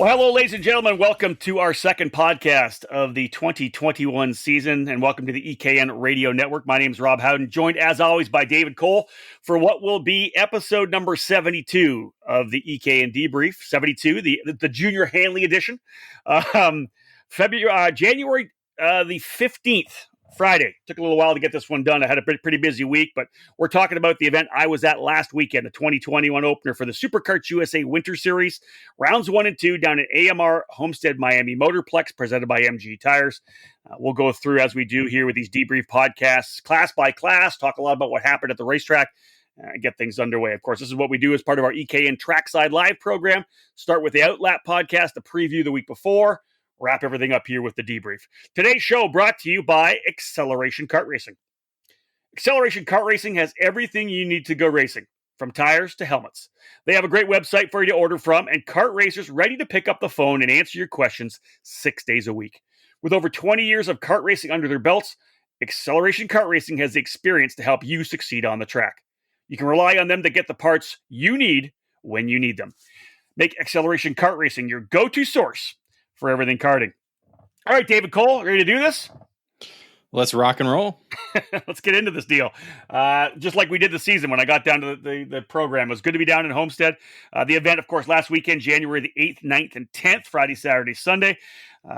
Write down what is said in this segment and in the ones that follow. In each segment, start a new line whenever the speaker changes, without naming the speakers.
Well, hello, ladies and gentlemen. Welcome to our second podcast of the 2021 season, and welcome to the EKN Radio Network. My name is Rob Howden, joined as always by David Cole for what will be episode number 72 of the EKN Debrief. 72, the Junior Hanley edition. January the 15th. Friday. Took a little while to get this one done. I had a pretty busy week, but we're talking about the event I was at last weekend, the 2021 opener for the SuperKarts USA Winter Series, rounds 1 and 2 down at AMR Homestead Miami Motorplex, presented by MG Tires. We'll go through, as we do here with these debrief podcasts, class by class, talk a lot about what happened at the racetrack, get things underway. Of course, this is what we do as part of our EKN Trackside Live program. Start with the Outlap podcast, the preview the week before, wrap everything up here with the debrief. Today's show brought to you by Acceleration Kart Racing. Acceleration Kart Racing has everything you need to go racing, from tires to helmets. They have a great website for you to order from, and kart racers ready to pick up the phone and answer your questions 6 days a week. With over 20 years of kart racing under their belts, Acceleration Kart Racing has the experience to help you succeed on the track. You can rely on them to get the parts you need when you need them. Make Acceleration Kart Racing your go-to source for everything karting. All right, David Cole, ready to do this?
Let's rock and roll.
Let's get into this deal. Just like we did the season when I got down to the program. It was good to be down in Homestead. The event, of course, last weekend, January the 8th, 9th, and 10th, Friday, Saturday, Sunday.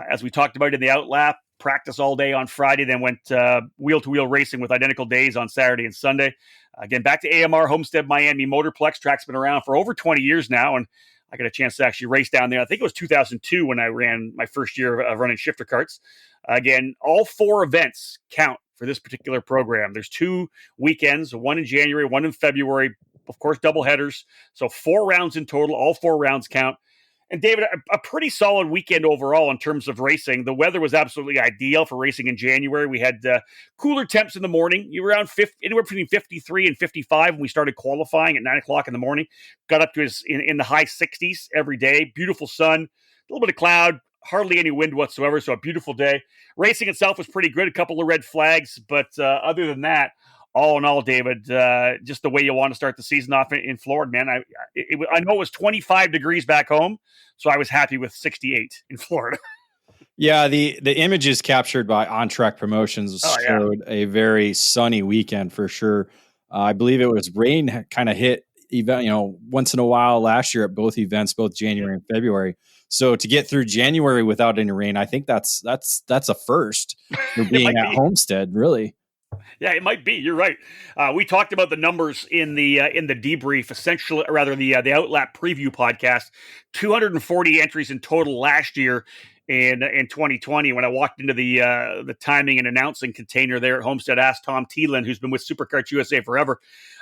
As we talked about in the Outlap, practice all day on Friday, then went wheel-to-wheel racing with identical days on Saturday and Sunday. Again, back to AMR Homestead Miami Motorplex. Track's been around for over 20 years now, and I got a chance to actually race down there. I think it was 2002 when I ran my first year of running shifter karts. Again, all 4 events count for this particular program. There's 2 weekends, one in January, one in February, of course, double headers. So 4 rounds in total, all 4 rounds count. And David, a pretty solid weekend overall in terms of racing. The weather was absolutely ideal for racing in January. We had cooler temps in the morning. You were around anywhere between 53 and 55 when we started qualifying at 9 o'clock in the morning. Got up to in the high 60s every day. Beautiful sun, a little bit of cloud, hardly any wind whatsoever. So a beautiful day. Racing itself was pretty good. A couple of red flags, but other than that, all in all, David, just the way you want to start the season off in Florida, man. I know it was 25 degrees back home, so I was happy with 68 in Florida.
Yeah, the images captured by On Track Promotions showed a very sunny weekend for sure. I believe it was rain kind of hit once in a while last year at both events, both January and February. So to get through January without any rain, I think that's a first for being at Homestead, really.
Yeah, it might be. You're right. We talked about the numbers in the debrief, essentially, or rather the Outlap preview podcast. 240 entries in total last year in 2020. When I walked into the timing and announcing container there at Homestead, asked Tom Thielen, who's been with SuperKarts USA forever.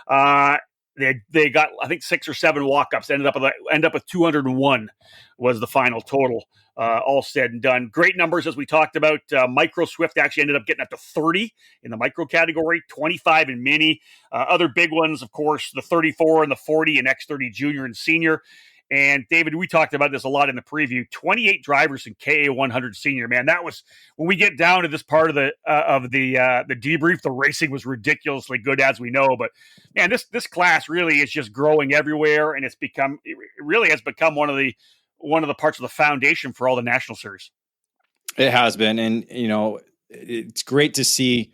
They got, I think, 6 or 7 walk-ups. Ended up with 201 was the final total. All said and done. Great numbers, as we talked about. Micro Swift actually ended up getting up to 30 in the micro category, 25 in mini. Other big ones, of course, the 34 and the 40 and X30 junior and senior. And David, we talked about this a lot in the preview. 28 drivers in KA100 senior. Man, that was when we get down to this part of the debrief. The racing was ridiculously good, as we know. But man, this class really is just growing everywhere, and it really has become one of the parts of the foundation for all the national series.
It has been, and it's great to see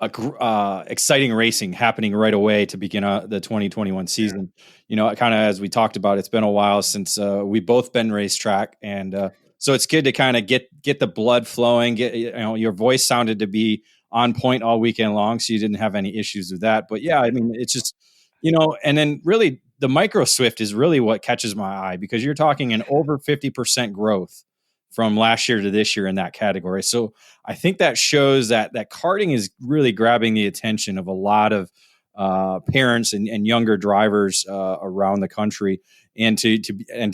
exciting racing happening right away to begin the 2021 season. Yeah. Kind of as we talked about, it's been a while since we've both been racetrack, and so it's good to kind of get the blood flowing. Your voice sounded to be on point all weekend long, so you didn't have any issues with that. But yeah, I mean, it's just and then really the Micro Swift is really what catches my eye, because you're talking an over 50% growth from last year to this year in that category. So I think that shows that karting is really grabbing the attention of a lot of parents and younger drivers around the country, and to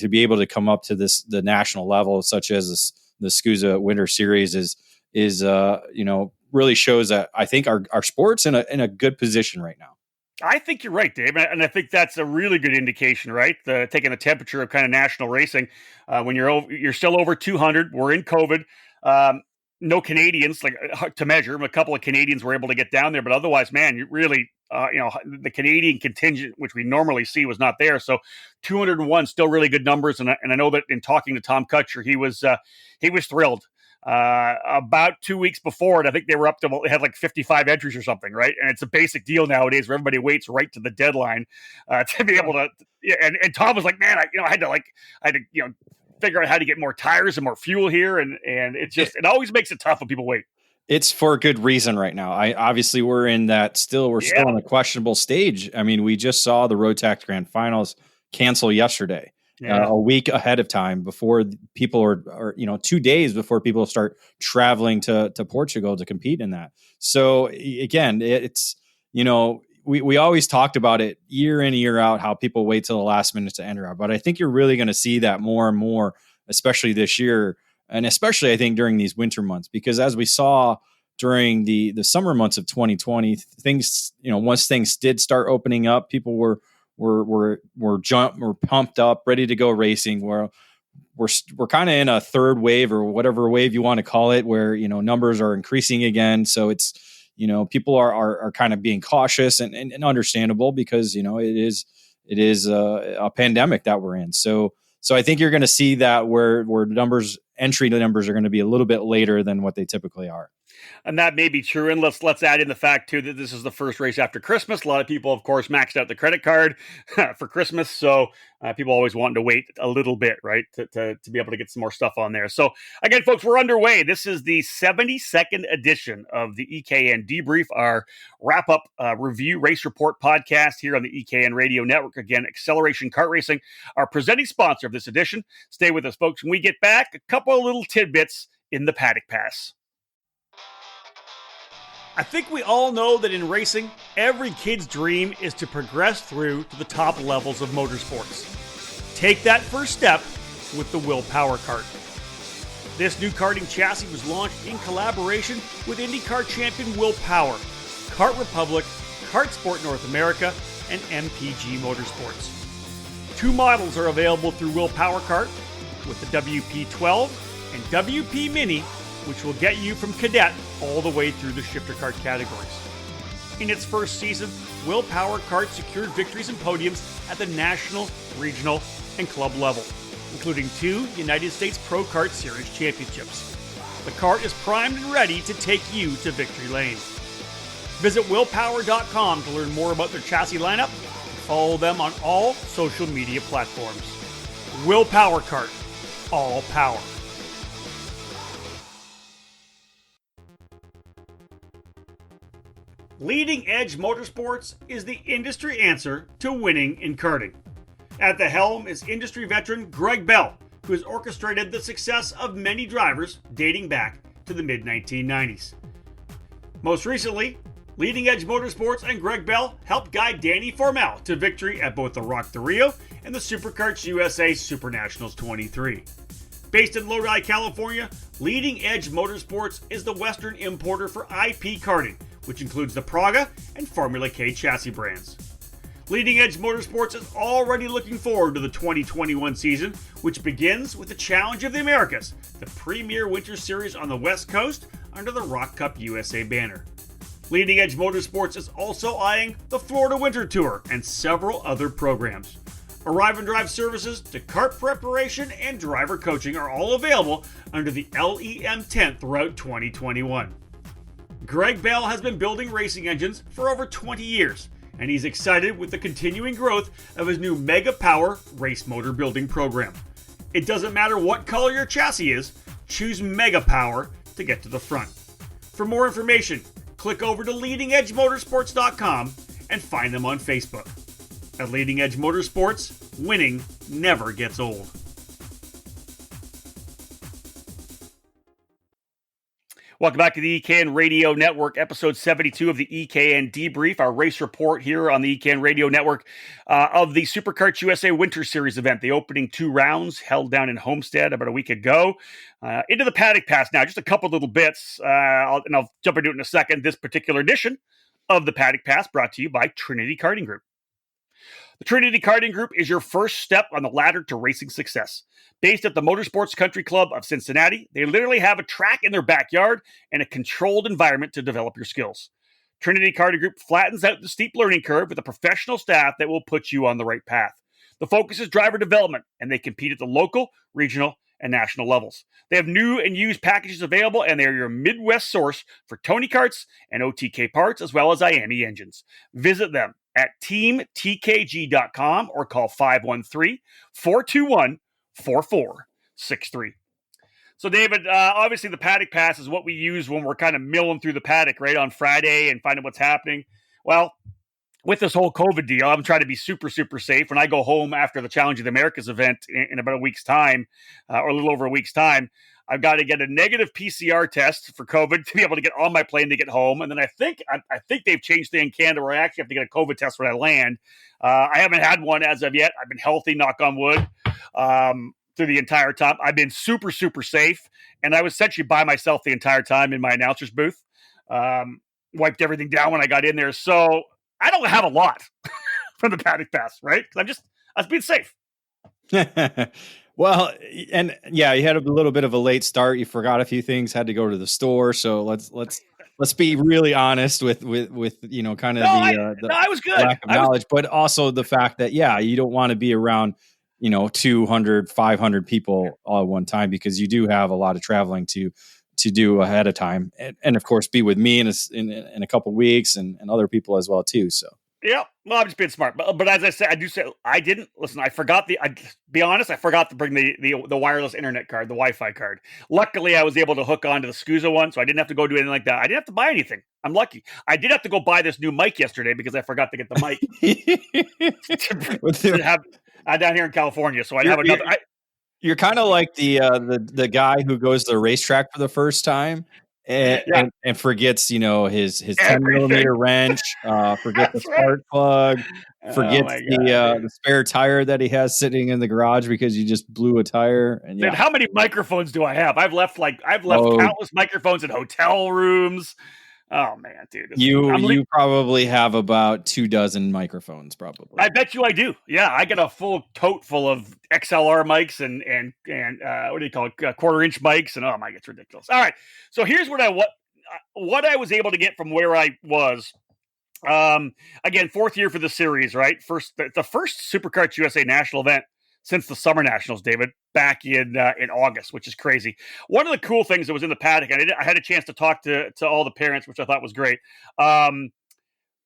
be able to come up to the national level, such as the SKUSA Winter Series is really shows that I think our sport's in a good position right now.
I think you're right, Dave, and I think that's a really good indication, right? Taking the temperature of kind of national racing. When you're still over 200, we're in COVID. No Canadians to measure. A couple of Canadians were able to get down there, but otherwise, man, you really the Canadian contingent, which we normally see, was not there. So 201, still really good numbers. And I know that in talking to Tom Kutcher, he was thrilled. About 2 weeks before it, I think they were they had like 55 entries or something, right? And it's a basic deal nowadays where everybody waits right to the deadline to be able to. Yeah, and Tom was like, man, I had to figure out how to get more tires and more fuel here, and it always makes it tough when people wait.
It's for a good reason right now. Obviously we're in still in a questionable stage. I mean, we just saw the Road Tax Grand Finals cancel yesterday, a week ahead of time, before people are 2 days before people start traveling to Portugal to compete in that. So again, it's, we always talked about it year in, year out, how people wait till the last minute to enter out. But I think you're really going to see that more and more, especially this year. And especially, I think, during these winter months, because as we saw during the summer months of 2020, things, once things did start opening up, people were pumped up, ready to go racing. We're kind of in a third wave, or whatever wave you want to call it, where numbers are increasing again. So it's people are kind of being cautious and understandable, because it is a pandemic that we're in. So I think you're going to see that where entry numbers are going to be a little bit later than what they typically are.
And that may be true. And let's add in the fact too that this is the first race after Christmas. A lot of people, of course, maxed out the credit card for Christmas. So people always wanting to wait a little bit, right, to be able to get some more stuff on there. So again, folks, we're underway. This is the 72nd edition of the EKN Debrief, our wrap-up review race report podcast here on the EKN Radio Network. Again, Acceleration Kart Racing, our presenting sponsor of this edition. Stay with us, folks. When we get back, a couple of little tidbits in the Paddock Pass. I think we all know that in racing, every kid's dream is to progress through to the top levels of motorsports. Take that first step with the Will Power Kart. This new karting chassis was launched in collaboration with IndyCar champion Will Power, Kart Republic, Kart Sport North America, and MPG Motorsports. Two models are available through Will Power Kart, with the WP12 and WP Mini, which will get you from cadet all the way through the shifter kart categories. In its first season, Will Power Kart secured victories and podiums at the national, regional, and club level, including 2 United States Pro Kart Series championships. The kart is primed and ready to take you to victory lane. Visit willpower.com to learn more about their chassis lineup and follow them on all social media platforms. Will Power Kart, all power. Leading Edge Motorsports is the industry answer to winning in karting. At the helm is industry veteran Greg Bell, who has orchestrated the success of many drivers dating back to the mid-1990s. Most recently, Leading Edge Motorsports and Greg Bell helped guide Danny Formel to victory at both the Rock the Rio and the Superkarts USA Super Nationals 23. Based in Lodi, California, Leading Edge Motorsports is the Western importer for IP karting, which includes the Praga and Formula K chassis brands. Leading Edge Motorsports is already looking forward to the 2021 season, which begins with the Challenge of the Americas, the premier winter series on the West Coast under the Rock Cup USA banner. Leading Edge Motorsports is also eyeing the Florida Winter Tour and several other programs. Arrive and drive services to kart preparation and driver coaching are all available under the LEM tent throughout 2021. Greg Bell has been building racing engines for over 20 years, and he's excited with the continuing growth of his new Mega Power race motor building program. It doesn't matter what color your chassis is, choose Mega Power to get to the front. For more information, click over to leadingedgemotorsports.com and find them on Facebook. At Leading Edge Motorsports, winning never gets old. Welcome back to the EKN Radio Network, episode 72 of the EKN Debrief, our race report here on the EKN Radio Network of the Superkarts USA Winter Series event. The opening 2 rounds held down in Homestead about a week ago. Into the Paddock Pass now, just a couple little bits, I'll jump into it in a second. This particular edition of the Paddock Pass brought to you by Trinity Karting Group. The Trinity Karting Group is your first step on the ladder to racing success. Based at the Motorsports Country Club of Cincinnati, they literally have a track in their backyard and a controlled environment to develop your skills. Trinity Karting Group flattens out the steep learning curve with a professional staff that will put you on the right path. The focus is driver development, and they compete at the local, regional, and national levels. They have new and used packages available, and they're your Midwest source for Tony karts and OTK parts, as well as IAME engines. Visit them at teamtkg.com or call 513-421-4463. So, David, obviously the paddock pass is what we use when we're kind of milling through the paddock, right, on Friday and finding what's happening. Well, with this whole COVID deal, I'm trying to be super, super safe. When I go home after the Challenge of the Americas event in about a week's time, or a little over a week's time, I've got to get a negative PCR test for COVID to be able to get on my plane to get home. And then I think they've changed things in Canada where I actually have to get a COVID test when I land. I haven't had one as of yet. I've been healthy, knock on wood, through the entire time. I've been super, super safe. And I was essentially by myself the entire time in my announcer's booth. Wiped everything down when I got in there. So I don't have a lot from the paddock pass, right? I was being safe.
Well, and yeah, you had a little bit of a late start. You forgot a few things, had to go to the store. So let's be really honest with kind of
I was good.
Lack of knowledge, but also the fact that you don't want to be around 200, 500 people all at one time, because you do have a lot of traveling to do ahead of time, and of course be with me in a couple of weeks and other people as well too. So
yeah, well, I'm just being smart, but as I said, I didn't listen. I forgot be honest, I forgot to bring the wireless internet card, the Wi-Fi card. Luckily, I was able to hook onto the SKUSA one, so I didn't have to go do anything like that. I didn't have to buy anything. I'm lucky. I did have to go buy this new mic yesterday because I forgot to get the mic to have down here in California. So I have another.
You're kind of like the guy who goes to the racetrack for the first time and forgets, his 10-millimeter wrench, forgets the spark plug, forgets the spare tire that he has sitting in the garage because you just blew a tire. And
Dude, how many microphones do I have? I've left countless microphones in hotel rooms. Oh man, dude!
You probably have about 24 microphones, probably.
I bet you I do. Yeah, I got a full tote full of XLR mics and what do you call it? Quarter-inch mics, and oh my, it's ridiculous. All right, so here's what I was able to get from where I was. Again, 4th year for the series, right? The first SuperKarts USA national event since the Summer Nationals, David, back in August, which is crazy. One of the cool things that was in the paddock, and I had a chance to talk to all the parents, which I thought was great.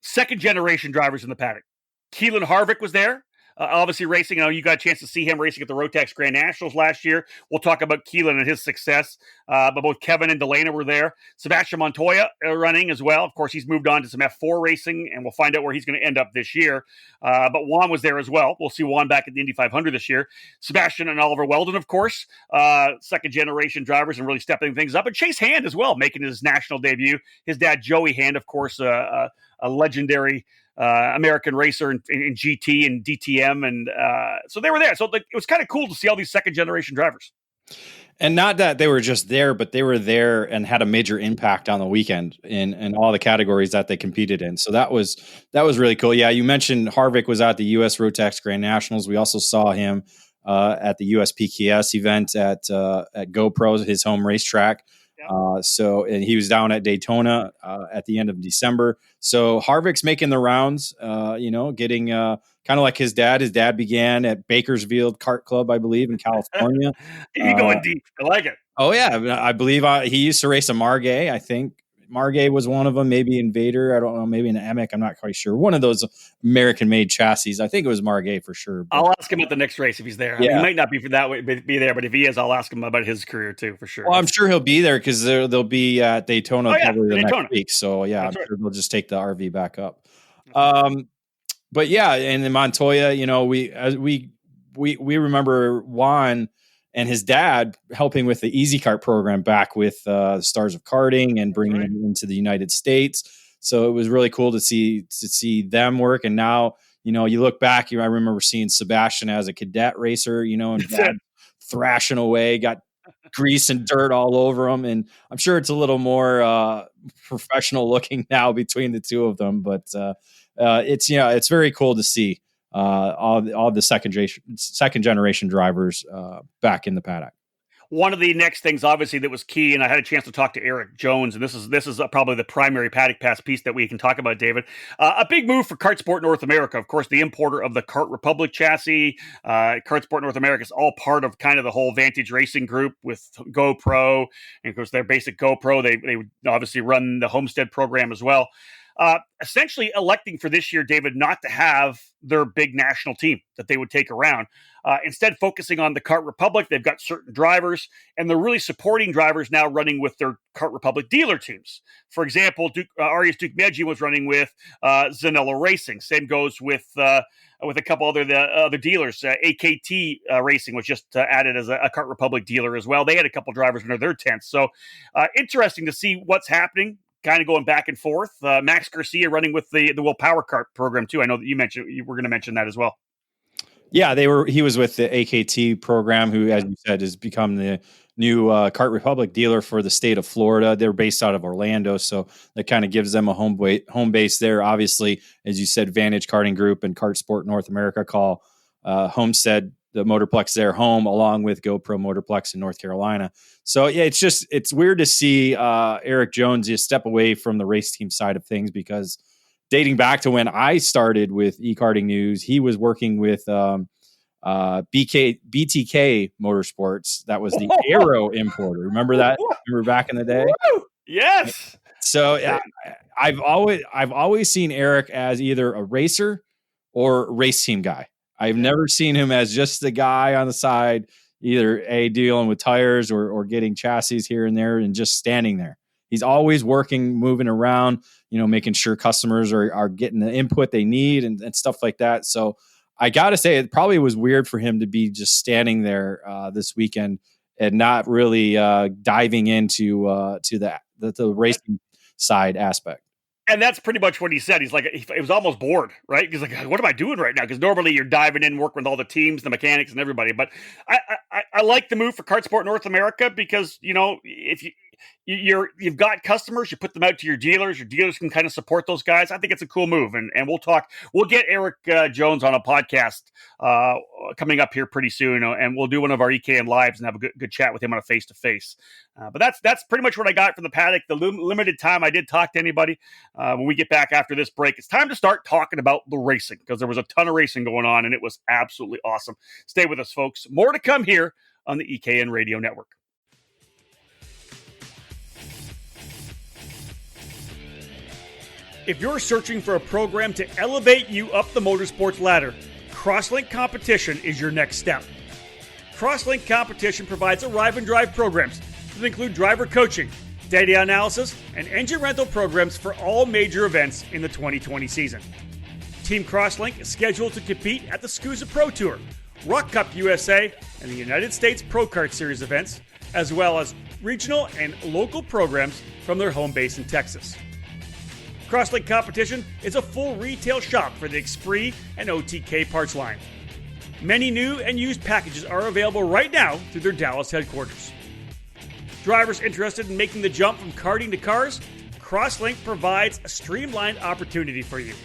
Second generation drivers in the paddock. Keelan Harvick was there. Obviously racing. You got a chance to see him racing at the Rotax Grand Nationals last year. We'll talk about Keelan and his success. But both Kevin and Delana were there. Sebastian Montoya running as well. Of course, he's moved on to some F4 racing, and we'll find out where he's going to end up this year. But Juan was there as well. We'll see Juan back at the Indy 500 this year. Sebastian and Oliver Weldon, of course, second generation drivers and really stepping things up. And Chase Hand as well, making his national debut. His dad, Joey Hand, of course, a legendary American racer in GT and DTM, and so they were there. So it was kind of cool to see all these second generation drivers.
And not that they were just there, but they were there and had a major impact on the weekend in all the categories that they competed in. So that was really cool. Yeah, you mentioned Harvick was at the US Rotax Grand Nationals. We also saw him at the US PKS event at GoPro, his home racetrack. And he was down at Daytona at the end of December. So Harvick's making the rounds, getting kind of like his dad. His dad began at Bakersfield Kart Club, I believe, in California.
You're going deep. I like it.
Oh, yeah. I believe he used to race a Margay. I think Margay was one of them, maybe Invader. I don't know, maybe an Emic. I'm not quite sure. One of those American-made chassis. I think it was Margay for sure.
But I'll ask him at the next race if he's there. Yeah. He might not be be there, but if he is, I'll ask him about his career too, for sure.
Well, I'm sure he'll be there because they'll be at Daytona probably next week. So yeah, I'm sure they'll just take the RV back up. But yeah, and in Montoya, we remember Juan and his dad helping with the Easy Kart program back with the Stars of Karting and bringing them into the United States. So it was really cool to see them work. And now, you look back, I remember seeing Sebastian as a cadet racer, and dad thrashing away, got grease and dirt all over him. And I'm sure it's a little more professional looking now between the two of them. But it's very cool to see all the second generation drivers back in the paddock.
One of the next things, obviously, that was key, and I had a chance to talk to Eric Jones, and this is probably the primary Paddock Pass piece that we can talk about, David. A big move for Kart Sport North America, of course, the importer of the Kart Republic chassis. Kart Sport North America is all part of kind of the whole Vantage Racing group with GoPro, and of course, their basic GoPro. They obviously run the Homestead program as well. Essentially electing for this year, David, not to have their big national team that they would take around. Instead, focusing on the Kart Republic. They've got certain drivers, and they're really supporting drivers now running with their Kart Republic dealer teams. For example, Arias Duke Medji was running with Zanella Racing. Same goes with a couple other dealers. AKT Racing was just added as a Kart Republic dealer as well. They had a couple drivers under their tents. So interesting to see what's happening, kind of going back and forth. Max Garcia running with the Will Power Kart program too. I know that you were going to mention that as well.
Yeah, he was with the AKT program, who, as you said, has become the new Kart Republic dealer for the state of Florida. They're based out of Orlando, so that kind of gives them a home base there. Obviously, as you said, Vantage Karting Group and Kart Sport North America call Homestead, the Motorplex, their home, along with GoPro Motorplex in North Carolina. So yeah, it's weird to see Eric Jones just step away from the race team side of things, because dating back to when I started with eKarting News, he was working with BTK Motorsports. That was the Aero importer. Remember that? Remember back in the day?
Yes.
So yeah, I've always seen Eric as either a racer or a race team guy. I've never seen him as just the guy on the side, either dealing with tires or getting chassis here and there and just standing there. He's always working, moving around, making sure customers are getting the input they need and stuff like that. So I got to say, it probably was weird for him to be just standing there this weekend and not really diving into the racing side aspect.
And that's pretty much what he said. He's like, he was almost bored, right? He's like, what am I doing right now? Because normally you're diving in, working with all the teams, the mechanics, and everybody. But I like the move for Kart Sport North America, because if you've got customers, you put them out to your dealers can kind of support those guys. I think it's a cool move, and we'll get Eric Jones on a podcast coming up here pretty soon, and we'll do one of our EKN lives and have a good chat with him on a face-to-face. But that's pretty much what I got from the paddock. The limited time I did talk to anybody. When we get back after this break, it's time to start talking about the racing, because there was a ton of racing going on, and it was absolutely awesome. Stay with us, folks. More to come here on the EKN Radio Network. If you're searching for a program to elevate you up the motorsports ladder, Crosslink Competition is your next step. Crosslink Competition provides arrive and drive programs that include driver coaching, data analysis, and engine rental programs for all major events in the 2020 season. Team Crosslink is scheduled to compete at the SKUSA Pro Tour, Rock Cup USA, and the United States Pro Kart Series events, as well as regional and local programs from their home base in Texas. Crosslink Competition is a full retail shop for the Xpree and OTK parts line. Many new and used packages are available right now through their Dallas headquarters. Drivers interested in making the jump from karting to cars, Crosslink provides a streamlined opportunity for you.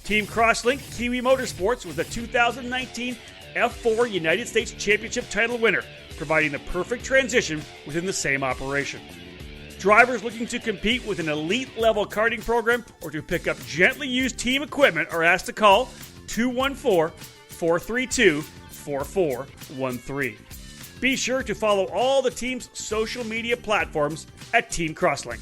Team Crosslink Kiwi Motorsports was the 2019 F4 United States Championship title winner, providing the perfect transition within the same operation. Drivers looking to compete with an elite-level karting program or to pick up gently used team equipment are asked to call 214-432-4413. Be sure to follow all the team's social media platforms at Team Crosslink.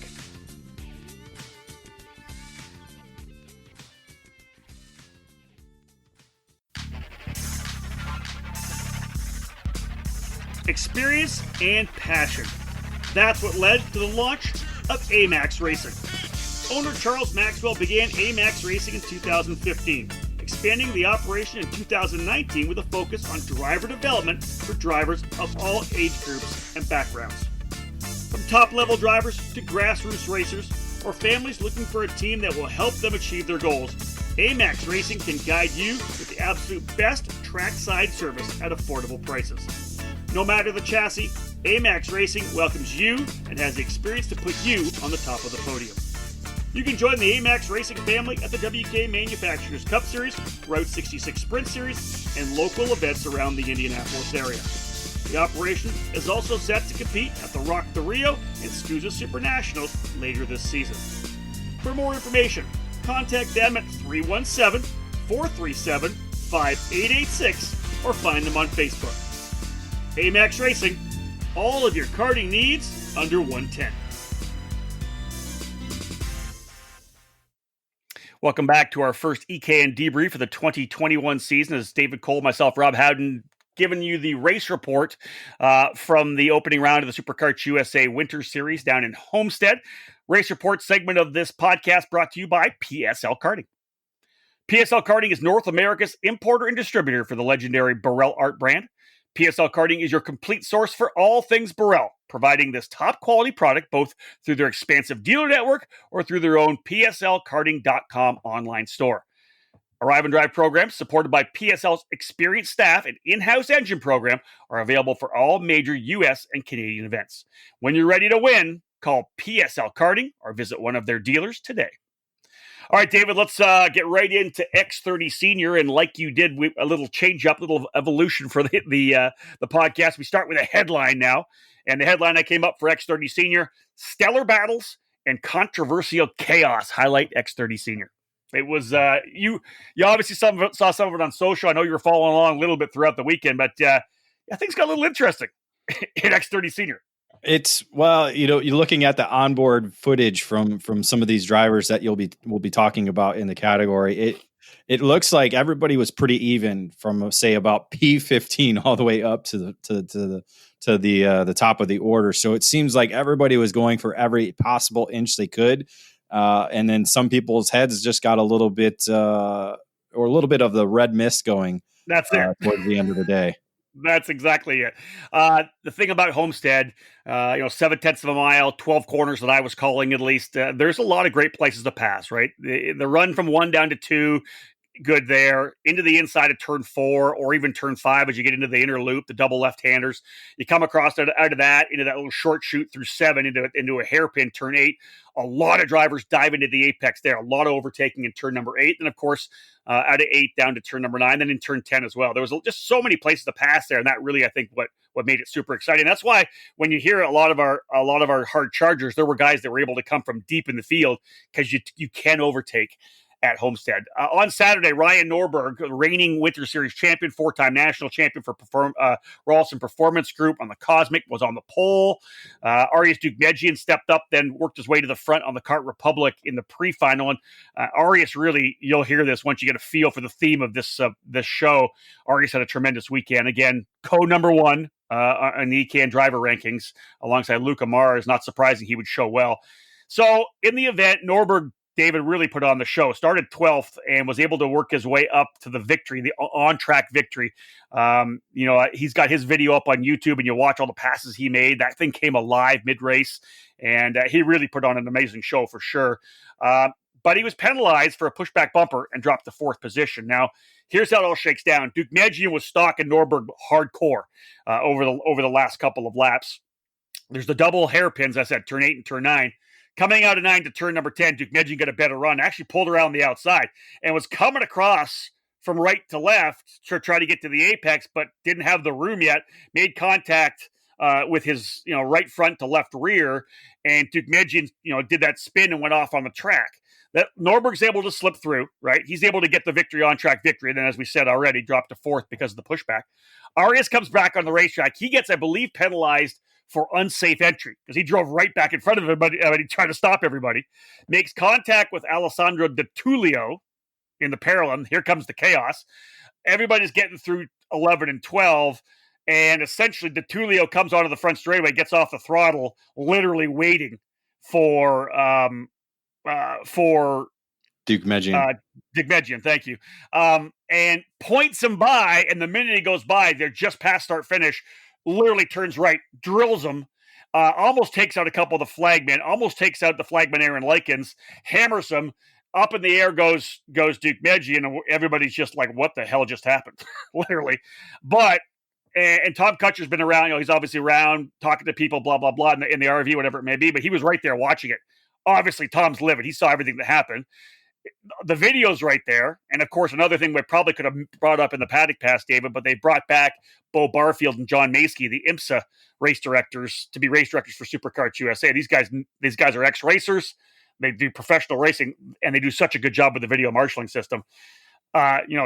Experience and passion. That's what led to the launch of AMAX Racing. Owner Charles Maxwell began AMAX Racing in 2015, expanding the operation in 2019 with a focus on driver development for drivers of all age groups and backgrounds. From top-level drivers to grassroots racers or families looking for a team that will help them achieve their goals, AMAX Racing can guide you with the absolute best trackside service at affordable prices. No matter the chassis, AMAX Racing welcomes you and has the experience to put you on the top of the podium. You can join the AMAX Racing family at the WK Manufacturers Cup Series, Route 66 Sprint Series, and local events around the Indianapolis area. The operation is also set to compete at the Rock the Rio and SKUSA Super Nationals later this season. For more information, contact them at 317-437-5886 or find them on Facebook. AMAX Racing, all of your karting needs under 110. Welcome back to our first EKN debrief for the 2021 season. As David Cole, myself, Rob Howden, giving you the race report from the opening round of the SuperKarts USA Winter Series down in Homestead. Race report segment of this podcast brought to you by PSL Karting. PSL Karting is North America's importer and distributor for the legendary Burrell Art brand. PSL Karting is your complete source for all things Burrell, providing this top quality product both through their expansive dealer network or through their own PSLKarting.com online store. Arrive and drive programs supported by PSL's experienced staff and in-house engine program are available for all major U.S. and Canadian events. When you're ready to win, call PSL Karting or visit one of their dealers today. All right, David, let's get right into X30 Senior. And like you did, a little change up, little evolution for the podcast. We start with a headline now. And the headline I came up for X30 Senior, Stellar Battles and Controversial Chaos highlight X30 Senior. It was, you obviously saw some of it on social. I know you were following along a little bit throughout the weekend, but things got a little interesting in X30 Senior.
It's, well, you're looking at the onboard footage from some of these drivers that we'll be talking about in the category. It looks like everybody was pretty even from, say, about P15 all the way up to the top of the order. So it seems like everybody was going for every possible inch they could. And then some people's heads just got a little bit of the red mist going.
That's it.
Towards the end of the day.
That's exactly it. The thing about Homestead, 0.7 of a mile, 12 corners that I was calling at least. There's a lot of great places to pass, right? The run from 1 down to 2, good there, into the inside of turn 4 or even turn 5 as you get into the inner loop, the double left-handers. You come across out of that into that little short shoot through 7 into a hairpin turn 8. A lot of drivers dive into the apex there. A lot of overtaking in turn number 8. And of course, out of 8 down to turn number 9, then in turn 10 as well. There was just so many places to pass there. And that really, I think, what made it super exciting. That's why when you hear a lot of our hard chargers, there were guys that were able to come from deep in the field because you can overtake at Homestead. On Saturday, Ryan Norberg, reigning Winter Series champion, 4-time national champion for Rawlson Performance Group on the Cosmic, was on the pole. Arias Dukmedjian stepped up, then worked his way to the front on the Kart Republic in the pre-final. And Arias really, you'll hear this once you get a feel for the theme of this show. Arias had a tremendous weekend. Again, number 1 on the EKN driver rankings alongside Luca Mara. Is not surprising he would show well. So in the event, Norberg, David really put on the show, started 12th and was able to work his way up to the victory, the on-track victory. He's got his video up on YouTube and you watch all the passes he made. That thing came alive mid-race and he really put on an amazing show for sure. But he was penalized for a pushback bumper and dropped to 4th position. Now, here's how it all shakes down. Dukmedjian was stalking Norberg hardcore over the last couple of laps. There's the double hairpins, I said, turn 8 and turn 9. Coming out of 9 to turn number 10, Dukmedjian got a better run, actually pulled around the outside and was coming across from right to left to try to get to the apex, but didn't have the room yet, made contact with his right front to left rear, and Dukmedjian did that spin and went off on the track. That Norberg's able to slip through, right? He's able to get the victory, on-track victory, and then as we said already, dropped to 4th because of the pushback. Arias comes back on the racetrack. He gets, I believe, penalized for unsafe entry because he drove right back in front of everybody. He tried to stop everybody. Makes contact with Alessandro De Tullio in the parallel. Here comes the chaos. Everybody's getting through 11 and 12, and essentially De Tullio comes onto the front straightaway, gets off the throttle, literally waiting for Dukmedjian, thank you. And points him by, and the minute he goes by, they're just past start finish. Literally turns right, drills him, almost takes out a couple of the flagmen, almost takes out the flagman Aaron Likens, hammers him. Up in the air goes Dukmedjian, and everybody's just like, what the hell just happened? Literally. But, and Tom Kutcher's been around, he's obviously around talking to people, blah, blah, blah, in the RV, whatever it may be, but he was right there watching it. Obviously, Tom's livid. He saw everything that happened. the video's right there. And of course, another thing we probably could have brought up in the paddock pass, David, but they brought back Bo Barfield and John Maskey, the IMSA race directors, to be race directors for Supercarts USA. These guys are ex-racers. They do professional racing, and they do such a good job with the video marshaling system. They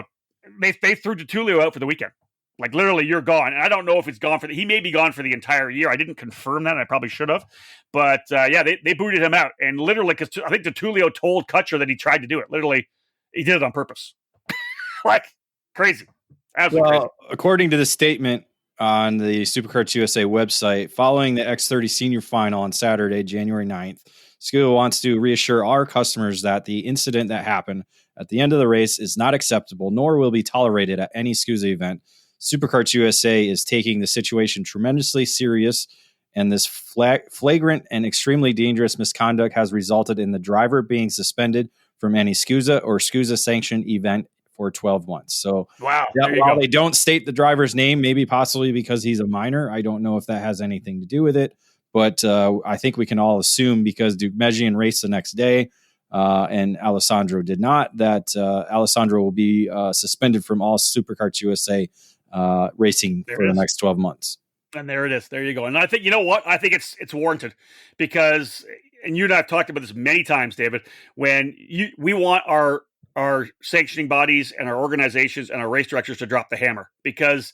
threw DeTulio out for the weekend. Like, literally, you're gone. And I don't know if it's gone he may be gone for the entire year. I didn't confirm that. I probably should have. But, they booted him out. And literally, because I think DeTulio told Kutcher that he tried to do it. Literally, he did it on purpose. Like, crazy. Absolutely crazy.
According to the statement on the Supercarts USA website, following the X30 Senior Final on Saturday, January 9th, SKUSA wants to reassure our customers that the incident that happened at the end of the race is not acceptable, nor will be tolerated at any SKUSA event. Supercarts USA is taking the situation tremendously serious, and this flagrant and extremely dangerous misconduct has resulted in the driver being suspended from any SKUSA or SKUSA sanctioned event for 12 months. So
wow,
while they don't state the driver's name, maybe possibly because he's a minor, I don't know if that has anything to do with it. But I think we can all assume, because Dugmejian raced the next day and Alessandro did not, that Alessandro will be suspended from all Supercarts USA racing for the next 12 months.
And there it is. There you go. And I think, you know what? I think it's warranted, because, and you and I have talked about this many times, David, when we want our sanctioning bodies and our organizations and our race directors to drop the hammer, because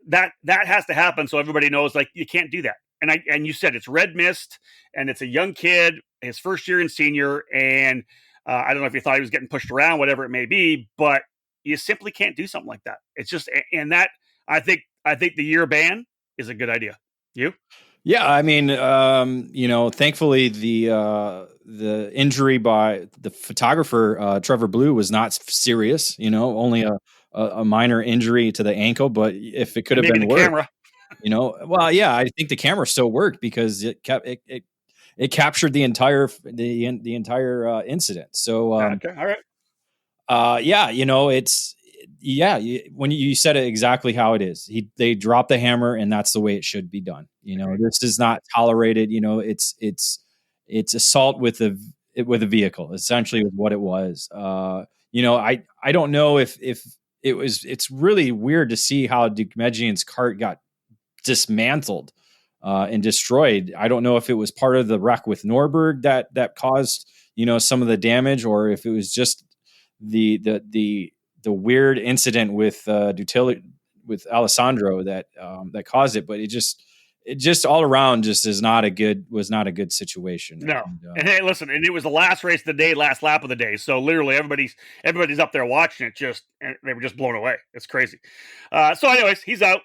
that has to happen. So everybody knows, like, you can't do that. And you said it's red mist, and it's a young kid, his first year in senior. And I don't know if you thought he was getting pushed around, whatever it may be, but you simply can't do something like that. It's just, and that I think the year ban is a good idea. You?
Yeah, I mean, thankfully the injury by the photographer Trevor Blue was not serious. Only a minor injury to the ankle, but if it could have been worse, camera. Well, yeah, I think the camera still worked because it captured the entire incident. So
okay, all right.
When you said it exactly how it is. They dropped the hammer, and that's the way it should be done. This is not tolerated. It's assault with a vehicle, essentially, with what it was. I don't know if it was. It's really weird to see how Dugmejian's cart got dismantled and destroyed. I don't know if it was part of the wreck with Norberg that caused some of the damage, or if it was just the weird incident with with Alessandro that caused it. But it just all around was not a good situation.
No. And hey, listen, and it was the last race of the day, last lap of the day. So literally everybody's up there watching it, and they were just blown away. It's crazy. So anyways, he's out.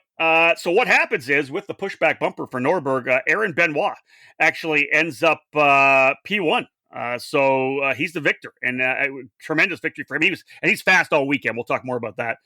So what happens is, with the pushback bumper for Norberg, Aaron Benoit actually ends up P1. So he's the victor, and tremendous victory for him. He's fast all weekend. We'll talk more about that.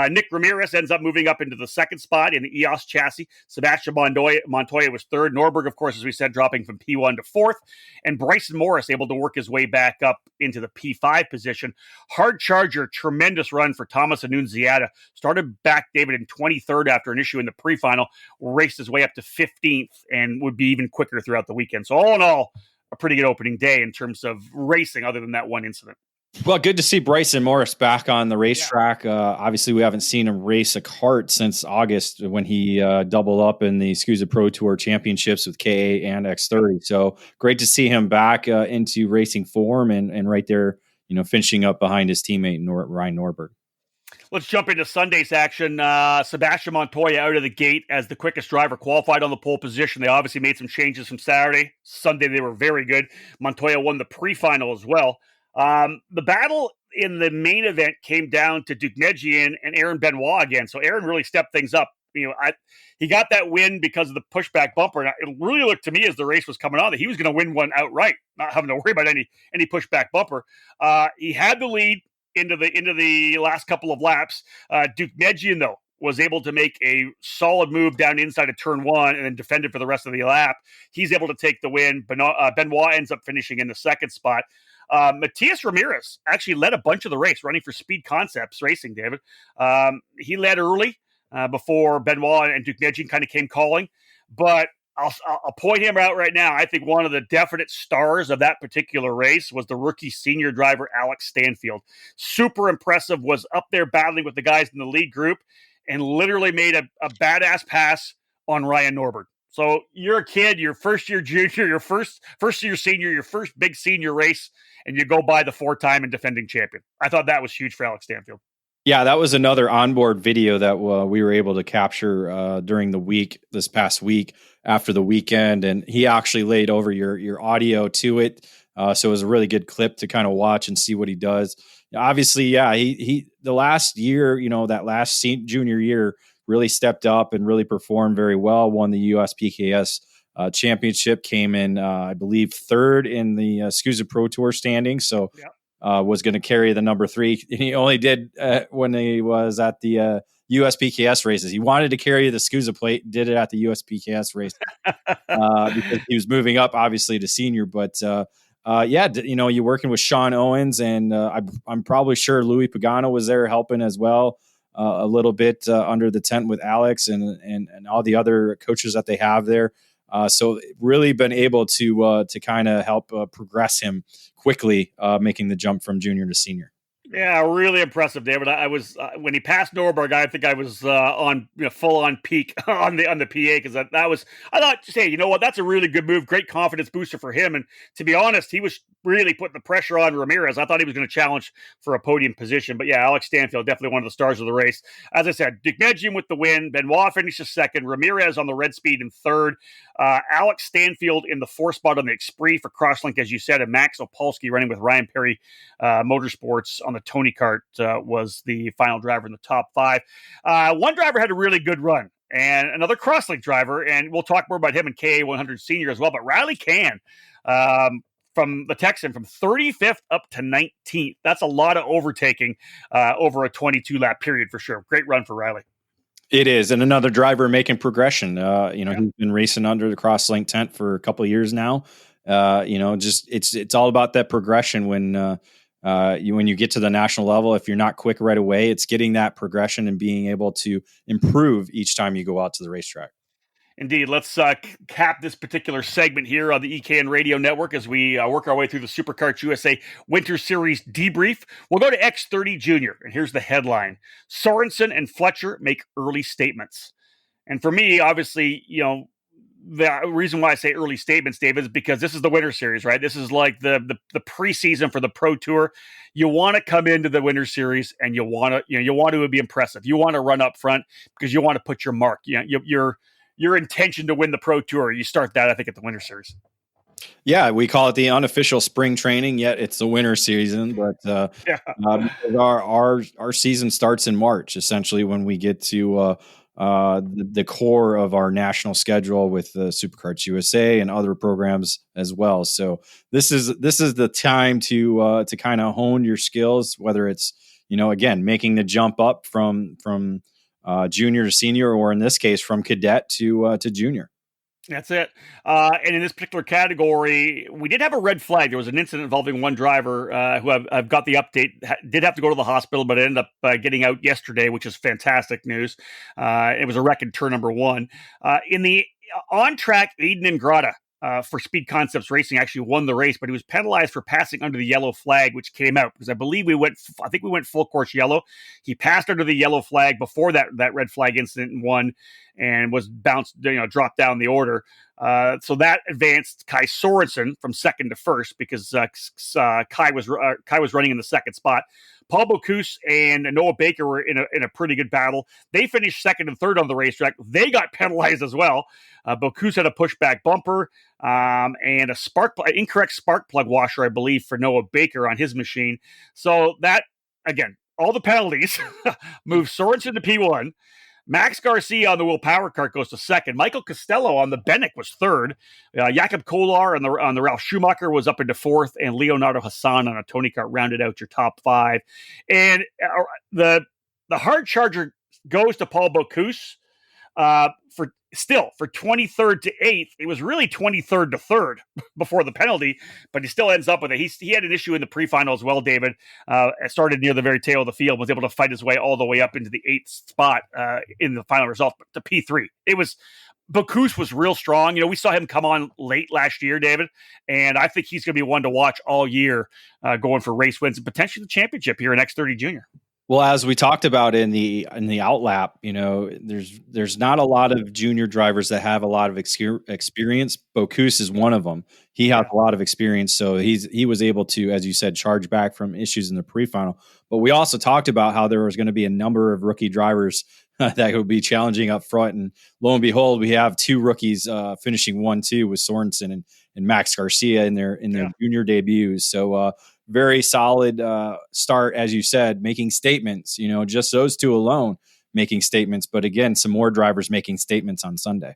Nick Ramirez ends up moving up into the second spot in the EOS chassis. Sebastian Montoya was third. Norberg, of course, as we said, dropping from P1 to fourth. And Bryson Morris able to work his way back up into the P5 position. Hard Charger, tremendous run for Thomas Annunziata. Started back, David, in 23rd after an issue in the pre-final. Raced his way up to 15th and would be even quicker throughout the weekend. So all in all, a pretty good opening day in terms of racing, other than that one incident.
Well, good to see Bryson Morris back on the racetrack. Yeah. Obviously, we haven't seen him race a kart since August, when he doubled up in the SKUSA Pro Tour Championships with KA and X30. So great to see him back into racing form and right there, finishing up behind his teammate Ryan Norberg.
Let's jump into Sunday's action. Sebastian Montoya out of the gate as the quickest driver, qualified on the pole position. They obviously made some changes from Saturday. Sunday, they were very good. Montoya won the pre-final as well. The battle in the main event came down to Dugmejian and Aaron Benoit again. So Aaron really stepped things up. He got that win because of the pushback bumper. And it really looked to me, as the race was coming on, that he was going to win one outright, not having to worry about any pushback bumper. He had the lead into the last couple of laps. Dugmejian, though, was able to make a solid move down inside of turn one and then defended for the rest of the lap. He's able to take the win. Benoit ends up finishing in the second spot. Matias Ramirez actually led a bunch of the race, running for Speed Concepts Racing, David. He led early before Benoit and Dugmejian kind of came calling. But I'll point him out right now. I think one of the definite stars of that particular race was the rookie senior driver, Alex Stanfield. Super impressive, was up there battling with the guys in the lead group and literally made a badass pass on Ryan Norbert. So you're a kid, your first year junior, your first year senior, your first big senior race, and you go by the 4-time and defending champion. I thought that was huge for Alex Stanfield.
Yeah, that was another onboard video that we were able to capture during the week, this past week after the weekend, and he actually laid over your audio to it, so it was a really good clip to kind of watch and see what he does. Obviously, yeah, he the last year, that last junior year, really stepped up and really performed very well. Won the USPKS championship, came in I believe third in the SKUSA Pro Tour standing, so.
Yeah.
Was going to carry the number 3. And he only did when he was at the USPKS races. He wanted to carry the SKUSA plate, did it at the USPKS race because he was moving up, obviously, to senior. But you're working with Sean Owens, and I'm probably sure Louis Pagano was there helping as well a little bit under the tent with Alex and all the other coaches that they have there. So really been able to kind of help progress him quickly, making the jump from junior to senior.
Yeah, really impressive, David. I was when he passed Norberg, I think I was on full on peak on the PA because that was I thought, hey, you know what, that's a really good move, great confidence booster for him. And to be honest, he was really putting the pressure on Ramirez. I thought he was going to challenge for a podium position, but yeah, Alex Stanfield definitely one of the stars of the race. As I said, Dikmedjian with the win, Benoit finishes second, Ramirez on the red speed in third, Alex Stanfield in the 4th spot on the Esprit for Crosslink, as you said, and Max Opolsky running with Ryan Perry Motorsports on the Tony Kart was the final driver in the top 5. One driver had a really good run, and another Crosslink driver, and we'll talk more about him in KA100 Senior as well, but Riley Can from the Texan from 35th up to 19th. That's a lot of overtaking over a 22-lap period for sure. Great run for Riley.
It is, and another driver making progression. He's been racing under the Crosslink tent for a couple of years now. Just it's all about that progression when you get to the national level. If you're not quick right away, it's getting that progression and being able to improve each time you go out to the racetrack.
Indeed. Let's cap this particular segment here on the EKN Radio Network as we work our way through the SuperKarts USA Winter Series debrief. We'll go to X30 Junior, and here's the headline. Sorensen and Fletcher make early statements. And for me, obviously, the reason why I say early statements, David, is because this is the Winter Series, right? This is like the preseason for the Pro Tour. You want to come into the Winter Series and you want to be impressive. You want to run up front because you want to put your mark. Your intention to win the Pro Tour. You start that, I think, at the Winter Series.
Yeah, we call it the unofficial spring training, yet it's the winter season. But our season starts in March, essentially, when we get to the core of our national schedule with SuperKarts USA and other programs as well. So this is the time to kind of hone your skills, whether it's again making the jump up from junior to senior, or in this case from cadet to junior.
That's it. And in this particular category, we did have a red flag. There was an incident involving one driver who I've got the update, did have to go to the hospital, but ended up getting out yesterday, which is fantastic news. It was a wreck in turn number 1. In the on-track, Aiden Ingrata for Speed Concepts Racing actually won the race, but he was penalized for passing under the yellow flag, which came out because I believe we went full course yellow. He passed under the yellow flag before that red flag incident and won, and was bounced, dropped down the order. So that advanced Kai Sorensen from second to first because Kai was running in the second spot. Paul Bocuse and Noah Baker were in a pretty good battle. They finished second and third on the racetrack. They got penalized as well. Bocuse had a pushback bumper and an incorrect spark plug washer, I believe, for Noah Baker on his machine. So that, again, all the penalties moved Sorensen to P1. Max Garcia on the Will Power Kart goes to second. Michael Costello on the Bennett was third. Jakob Kolar on the Ralph Schumacher was up into fourth, and Leonardo Hassan on a Tony Kart rounded out your top 5. And the hard charger goes to Paul Bocuse for 23rd to 8th. It was really 23rd to 3rd before the penalty, but he still ends up with it. He had an issue in the pre-final as well, David. Started near the very tail of the field, was able to fight his way all the way up into the 8th spot in the final result, but to P3. It was Bocuse was real strong. We saw him come on late last year, David, and I think he's going to be one to watch all year, going for race wins and potentially the championship here in X30 Junior.
Well, as we talked about in the outlap, there's not a lot of junior drivers that have a lot of experience. Bocuse is one of them. He has a lot of experience, so he was able to, as you said, charge back from issues in the pre-final. But we also talked about how there was going to be a number of rookie drivers that would be challenging up front, and lo and behold, we have two rookies finishing 1-2 with Sorensen and Max Garcia in their junior debuts. So very solid start, as you said, making statements. Just those two alone making statements. But again, some more drivers making statements on Sunday.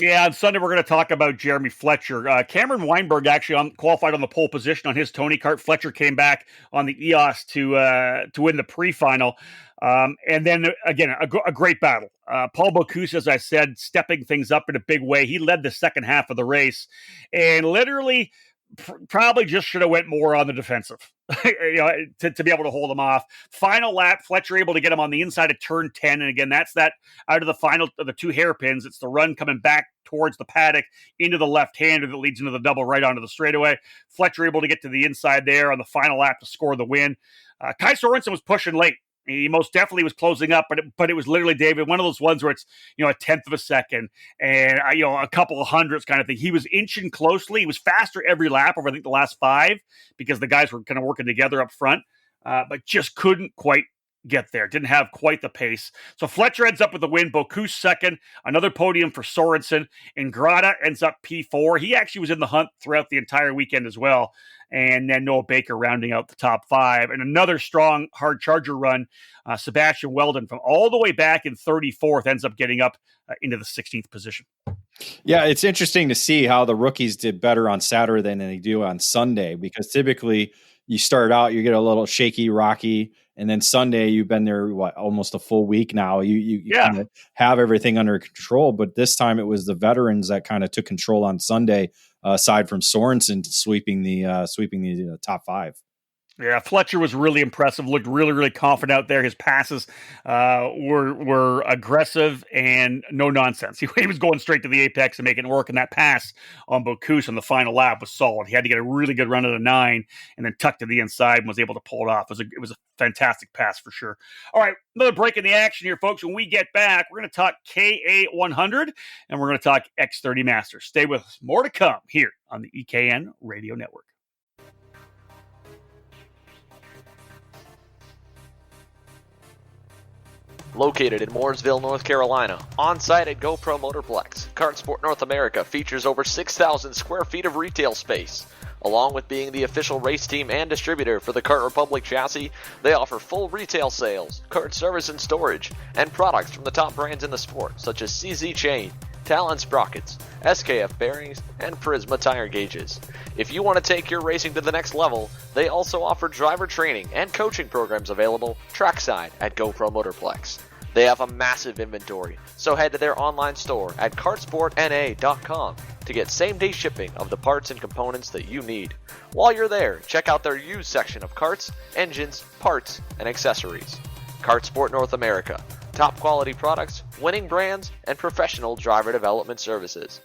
Yeah, on Sunday we're going to talk about Jeremy Fletcher. Cameron Weinberg actually qualified on the pole position on his Tony kart. Fletcher came back on the EOS to win the pre-final. And then, again, a great battle. Paul Bocuse, as I said, stepping things up in a big way. He led the second half of the race and literally probably just should have went more on the defensive to be able to hold him off. Final lap, Fletcher able to get him on the inside of turn 10. And again, that's that out of the final of the two hairpins. It's the run coming back towards the paddock into the left-hander that leads into the double right onto the straightaway. Fletcher able to get to the inside there on the final lap to score the win. Kai Sorensen was pushing late. He most definitely was closing up, but it was literally, David, one of those ones where it's, a tenth of a second and, a couple of hundredths kind of thing. He was inching closely. He was faster every lap over, I think, the last 5 because the guys were kind of working together up front, but just couldn't quite get there. Didn't have quite the pace. So Fletcher ends up with the win. Bocuse second. Another podium for Sorensen. Ingrata ends up P4. He actually was in the hunt throughout the entire weekend as well. And then Noah Baker rounding out the top 5. And another strong hard charger run. Sebastian Weldon from all the way back in 34th ends up getting up into the 16th position.
Yeah, it's interesting to see how the rookies did better on Saturday than they do on Sunday, because typically you start out, you get a little shaky, rocky, and then Sunday you've been there almost a full week now. You kind of have everything under control, but this time it was the veterans that kind of took control on Sunday, aside from Sorensen sweeping the top 5.
Yeah, Fletcher was really impressive. Looked really, really confident out there. His passes were aggressive and no nonsense. He was going straight to the apex and making it work. And that pass on Bocuse on the final lap was solid. He had to get a really good run at a 9 and then tuck to the inside and was able to pull it off. It was a fantastic pass for sure. All right, another break in the action here, folks. When we get back, we're going to talk KA100 and we're going to talk X30 Masters. Stay with us. More to come here on the EKN Radio Network.
Located in Mooresville, North Carolina, on-site at GoPro Motorplex, Kartsport North America features over 6,000 square feet of retail space. Along with being the official race team and distributor for the Kart Republic chassis, they offer full retail sales, kart service and storage, and products from the top brands in the sport, such as CZ Chain, Talon Sprockets, SKF bearings, and Prisma tire gauges. If you want to take your racing to the next level, they also offer driver training and coaching programs available trackside at GoPro Motorplex. They have a massive inventory, so head to their online store at kartsportna.com to get same-day shipping of the parts and components that you need. While you're there, check out their used section of karts, engines, parts, and accessories. Kartsport North America. Top quality products, winning brands, and professional driver development services.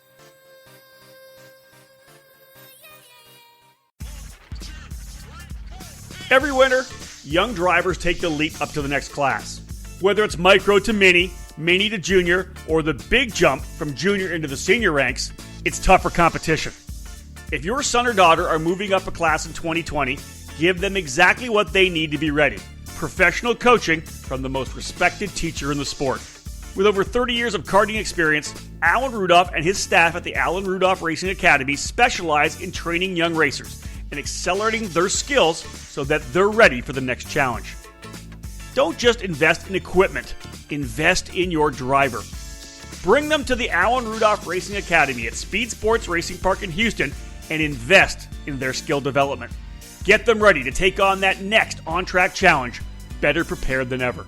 Every winter, young drivers take the leap up to the next class. Whether it's micro to mini, mini to junior, or the big jump from junior into the senior ranks, it's tougher competition. If your son or daughter are moving up a class in 2020, give them exactly what they need to be ready. Professional coaching from the most respected teacher in the sport. With over 30 years of karting experience, Alan Rudolph and his staff at the Alan Rudolph Racing Academy specialize in training young racers and accelerating their skills so that they're ready for the next challenge. Don't just invest in equipment, invest in your driver. Bring them to the Alan Rudolph Racing Academy at Speed Sports Racing Park in Houston and invest in their skill development. Get them ready to take on that next on-track challenge, better prepared than ever.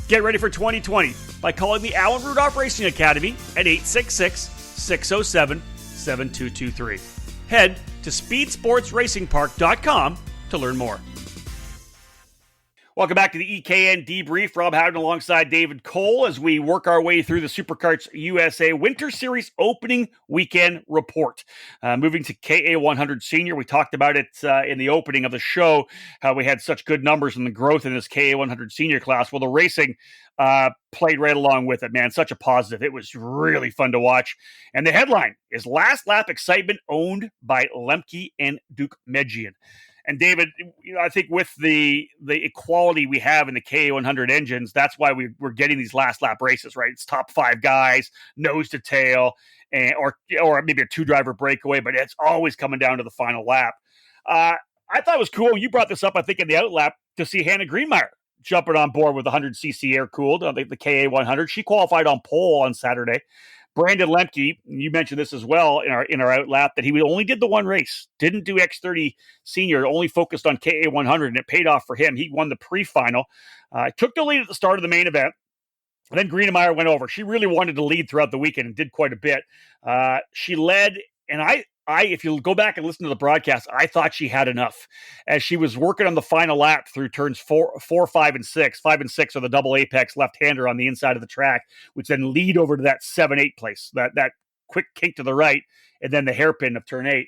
Get ready for 2020 by calling the Alan Rudolph Racing Academy at 866-607-7223. Head to speedsportsracingpark.com to learn more. Welcome back to the EKN Debrief. Rob Howden alongside David Cole as we work our way through the Superkarts USA Winter Series opening weekend report. Moving to KA100 Senior, we talked about it in the opening of the show, how we had such good numbers and the growth in this KA100 Senior class. Well, the racing played right along with it, man. Such a positive. It was really fun to watch. And the headline is Last Lap Excitement owned by Lemke and Deukmejian. And David, I think with the equality we have in the KA100 engines, that's why we're getting these last lap races, right? It's top 5 guys, nose to tail, or maybe a 2-driver breakaway, but it's always coming down to the final lap. I thought it was cool. You brought this up, I think, in the outlap to see Hannah Greenmeyer jumping on board with 100cc air-cooled on the KA100. She qualified on pole on Saturday. Brandon Lemke, you mentioned this as well in our outlap, that he only did the one race, didn't do X30 Senior, only focused on KA100, and it paid off for him. He won the pre-final, took the lead at the start of the main event. And then Greenmeyer went over. She really wanted to lead throughout the weekend and did quite a bit. She led, and I, if you go back and listen to the broadcast, I thought she had enough as she was working on the final lap through turns 4, 5, and 6. 5 and 6 are the double apex left-hander on the inside of the track, which then lead over to that 7-8 place, that quick kink to the right, and then the hairpin of turn 8.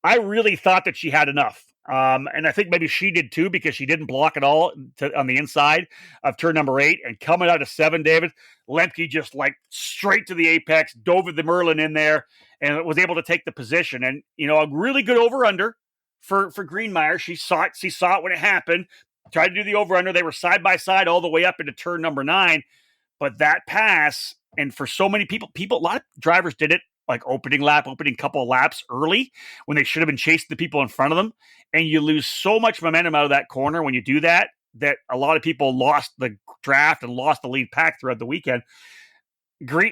I really thought that she had enough. And I think maybe she did too, because she didn't block at all on the inside of turn number 8. And coming out of 7, David, Lemke just like straight to the apex, dove the Merlin in there, and was able to take the position. And, a really good over-under for Greenmeyer. She saw it when it happened, tried to do the over-under. They were side by side all the way up into turn number 9. But that pass, and for so many people, a lot of drivers did it like opening couple of laps early when they should have been chasing the people in front of them. And you lose so much momentum out of that corner when you do that a lot of people lost the draft and lost the lead pack throughout the weekend.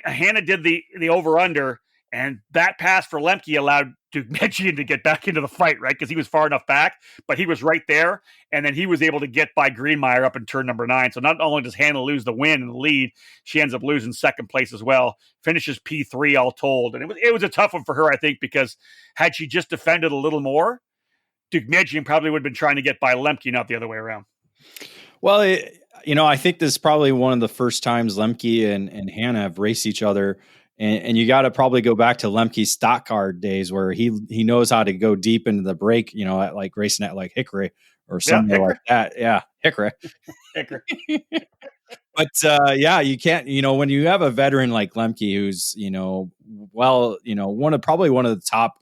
Hannah did the over-under, and that pass for Lemke allowed Deukmejian to get back into the fight, right? Because he was far enough back, but he was right there, and then he was able to get by Greenmeyer up in turn number 9. So not only does Hannah lose the win and the lead, she ends up losing second place as well. Finishes P3 all told, and it was a tough one for her, I think, because had she just defended a little more, Deukmejian probably would have been trying to get by Lemke, not the other way around.
Well, I think this is probably one of the first times Lemke and Hannah have raced each other. And you got to probably go back to Lemke's stock car days where he knows how to go deep into the break, at like racing at like Hickory or something like that. Yeah, Hickory.
Hickory.
But you can't, when you have a veteran like Lemke who's, one of the top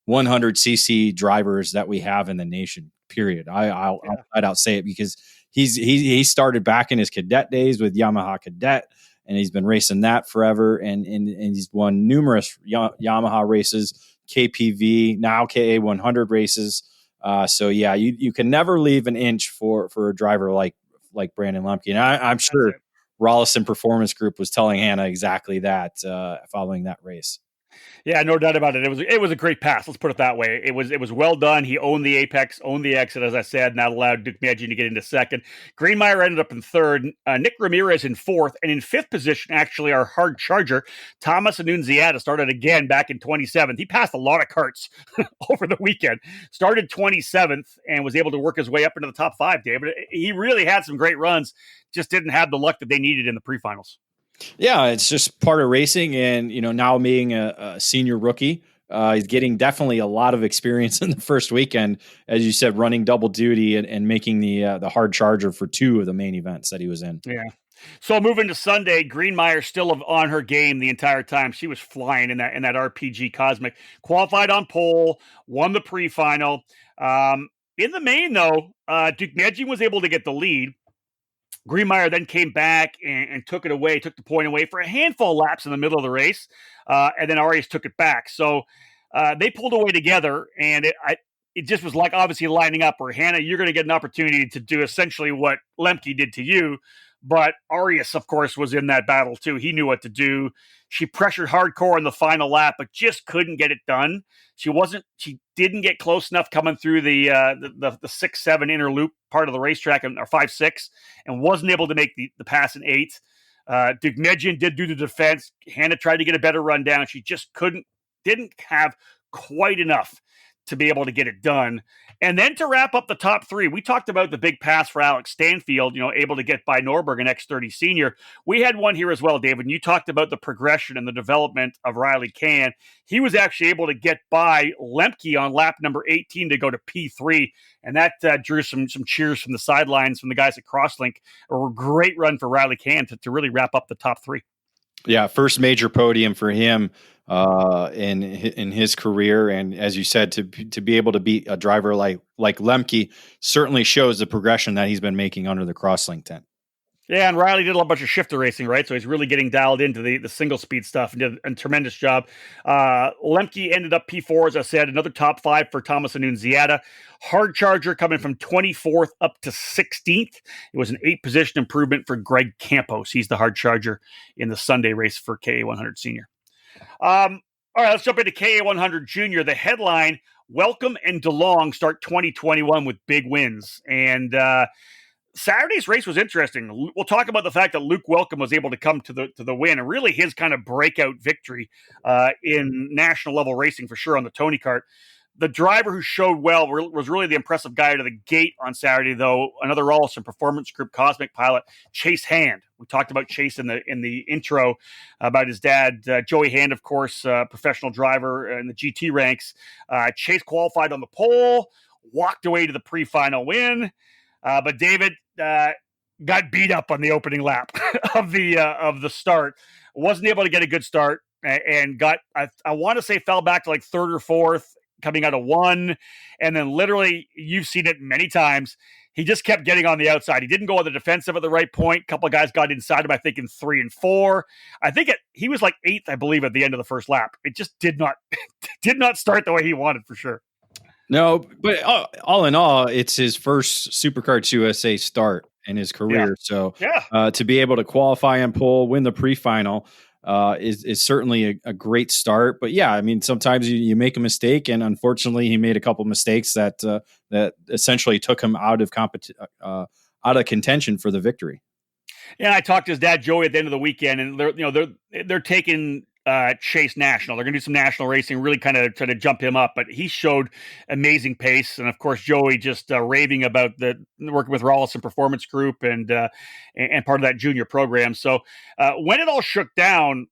100cc drivers that we have in the nation, period. I'll flat out say it, because he started back in his cadet days with Yamaha Cadet, and he's been racing that forever, and he's won numerous Yamaha races, KPV, now KA100 races. So yeah, you can never leave an inch for a driver like Brandon Lemke. And I'm sure Rollison Performance Group was telling Hannah exactly that following that race.
Yeah, no doubt about it. It was a great pass. Let's put it that way. It was well done. He owned the apex, owned the exit, as I said, and that allowed Deukmejian to get into second. Greenmeyer ended up in third. Nick Ramirez in fourth, and in fifth position, actually, our hard charger, Thomas Annunziata, started again back in 27th. He passed a lot of carts over the weekend. Started 27th and was able to work his way up into the top 5, David. He really had some great runs, just didn't have the luck that they needed in the pre-finals.
Yeah, it's just part of racing, and now being a senior rookie, he's getting definitely a lot of experience in the first weekend, as you said, running double duty and making the hard charger for 2 of the main events that he was in.
Yeah. So moving to Sunday, Greenmeyer still on her game the entire time. She was flying in that RPG Cosmic. Qualified on pole, won the pre-final. In the main, though, Deukmejian was able to get the lead. Greenmeyer then came back and took the point away for a handful of laps in the middle of the race, and then Arias took it back. So they pulled away together, and it just was like obviously lining up where, Hannah, you're going to get an opportunity to do essentially what Lemke did to you. But Arias, of course, was in that battle too. He knew what to do. She pressured hardcore in the final lap, but just couldn't get it done. She didn't get close enough coming through the 6-7 inner loop part of the racetrack, or 5-6, and wasn't able to make the pass in 8. Deukmejian did do the defense. Hannah tried to get a better run down. She just didn't have quite enough to be able to get it done. And then to wrap up the top three, we talked about the big pass for Alex Stanfield, able to get by Norberg, an X30 senior. We had one here as well, David, and you talked about the progression and the development of Riley Can. He was actually able to get by Lemke on lap number 18 to go to P3, and that drew some cheers from the sidelines from the guys at Crosslink. A great run for Riley Can to really wrap up the top three.
Yeah, first major podium for him in his career, and as you said, to be able to beat a driver like Lemke certainly shows the progression that he's been making under the Crosslink tent.
Yeah, and Riley did a bunch of shifter racing, right? So he's really getting dialed into the single speed stuff and did a tremendous job. Lemke ended up P4, as I said, another top five for Thomas Annunziata. Hard Charger coming from 24th up to 16th. It was an 8-position improvement for Greg Campos. He's the Hard Charger in the Sunday race for KA100 Senior. All right, let's jump into KA100 Junior. The headline, Welcome and DeLong start 2021 with big wins. And Saturday's race was interesting. We'll talk about the fact that Luke Welcome was able to come to the win, and really his kind of breakout victory in national level racing for sure on the Tony Kart. The driver who showed well was really the impressive guy to the gate on Saturday, though. Another Rolison Performance Group Cosmic pilot, Chase Hand. We talked about Chase in the intro about his dad, Joey Hand, of course, professional driver in the GT ranks. Chase qualified on the pole, walked away to the pre-final win. But David got beat up on the opening lap of the start. Wasn't able to get a good start and got, I want to say, fell back to like third or fourth, coming out of one. And then literally, you've seen it many times, he just kept getting on the outside. He didn't go on the defensive at the right point. A couple of guys got inside him, I think, in 3 and 4. I think he was like 8th, I believe, at the end of the first lap. It just did not start the way he wanted, for sure.
No, but all in all, it's his first Supercarts USA start in his career.
Yeah. So
to be able to qualify and pole, win the pre-final is certainly a great start. But yeah, I mean, sometimes you make a mistake, and unfortunately, he made a couple mistakes that essentially took him out of contention for the victory.
Yeah, I talked to his dad Joey at the end of the weekend, and they're taking Chase national. They're going to do some national racing, really kind of try to jump him up. But he showed amazing pace, and of course Joey just raving about working with Rolison Performance Group and part of that junior program. So when it all shook down,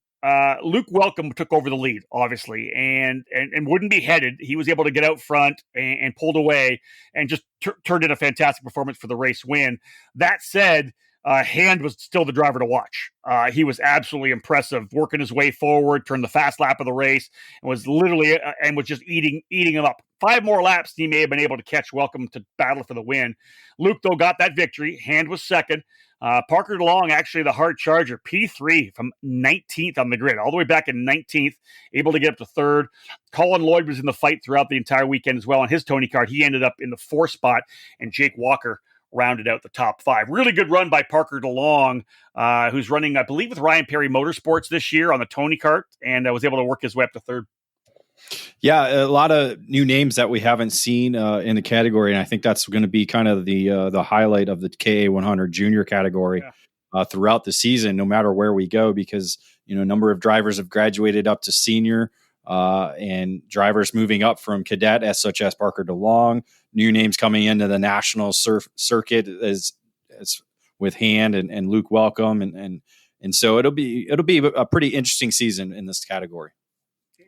Luke Welcome took over the lead, obviously, and wouldn't be headed. He was able to get out front and pulled away and just turned in a fantastic performance for the race win. That said, Hand was still the driver to watch. He was absolutely impressive, working his way forward, turned the fast lap of the race, and was literally and was just eating him up. 5 more laps, he may have been able to catch Welcome to battle for the win. Luke, though, got that victory. Hand was second. Parker DeLong, actually the Hard Charger, P3 from 19th on the grid, all the way back in 19th, able to get up to third. Colin Lloyd was in the fight throughout the entire weekend as well on his Tony Kart. He ended up in the 4th spot, and Jake Walker rounded out the top 5. Really good run by Parker DeLong, who's running, I believe, with Ryan Perry Motorsports this year on the Tony Kart, and was able to work his way up to third.
Yeah, a lot of new names that we haven't seen in the category, and I think that's going to be kind of the highlight of the KA100 Junior category throughout the season, no matter where we go, because a number of drivers have graduated up to senior, and drivers moving up from cadet, such as Parker DeLong. New names coming into the national circuit as with Hand and Luke Welcome, and so it'll be a pretty interesting season in this category.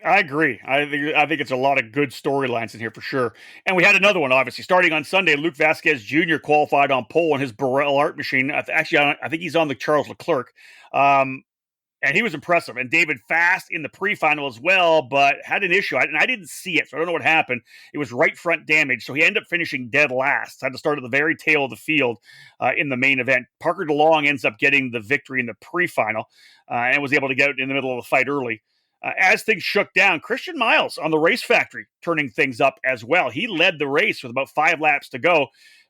I agree. I think it's a lot of good storylines in here for sure. And we had another one, obviously, starting on Sunday. Luke Vasquez Jr. qualified on pole on his Burrell Art machine. Actually, I think he's on the Charles Leclerc. And he was impressive. And David fast in the pre-final as well, but had an issue. I didn't see it, so I don't know what happened. It was right front damage, so he ended up finishing dead last. Had to start at the very tail of the field in the main event. Parker DeLong ends up getting the victory in the pre-final and was able to get in the middle of the fight early. As things shook down, Christian Miles on the Race Factory turning things up as well. He led the race with about 5 laps to go,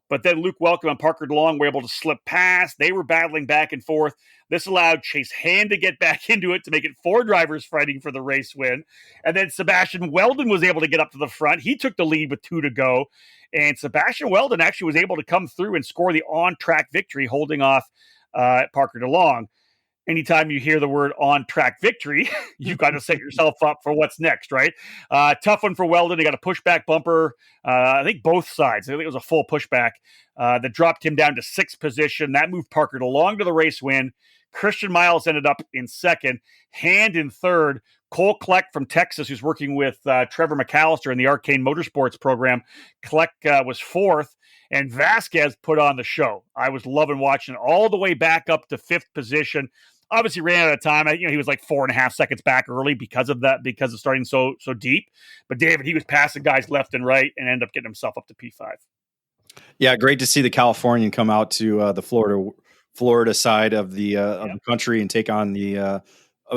but then Luke Welcome and Parker DeLong were able to slip past. They were battling back and forth. This allowed Chase Hand to get back into it to make it 4 drivers fighting for the race win. And then Sebastian Weldon was able to get up to the front. He took the lead with 2 to go. And Sebastian Weldon actually was able to come through and score the on-track victory, holding off Parker DeLong. anytime you hear the word on track victory, you've got to set yourself up for what's next, right? Tough one for Weldon. He got a pushback bumper. I think both sides. I think it was a full pushback that dropped him down to 6th position. That moved Parker DeLong to the race win. Christian Miles ended up in 2nd. Hand in 3rd. Cole Kleck from Texas, who's working with Trevor McAllister in the Arcane Motorsports program. Kleck was 4th. And Vasquez put on the show. I was loving watching it all the way back up to 5th position. Obviously ran out of time. He was like 4.5 seconds back early because of starting so deep. But David, he was passing guys left and right and ended up getting himself up to P5.
Yeah, great to see the Californian come out to the Florida side of the country and take on the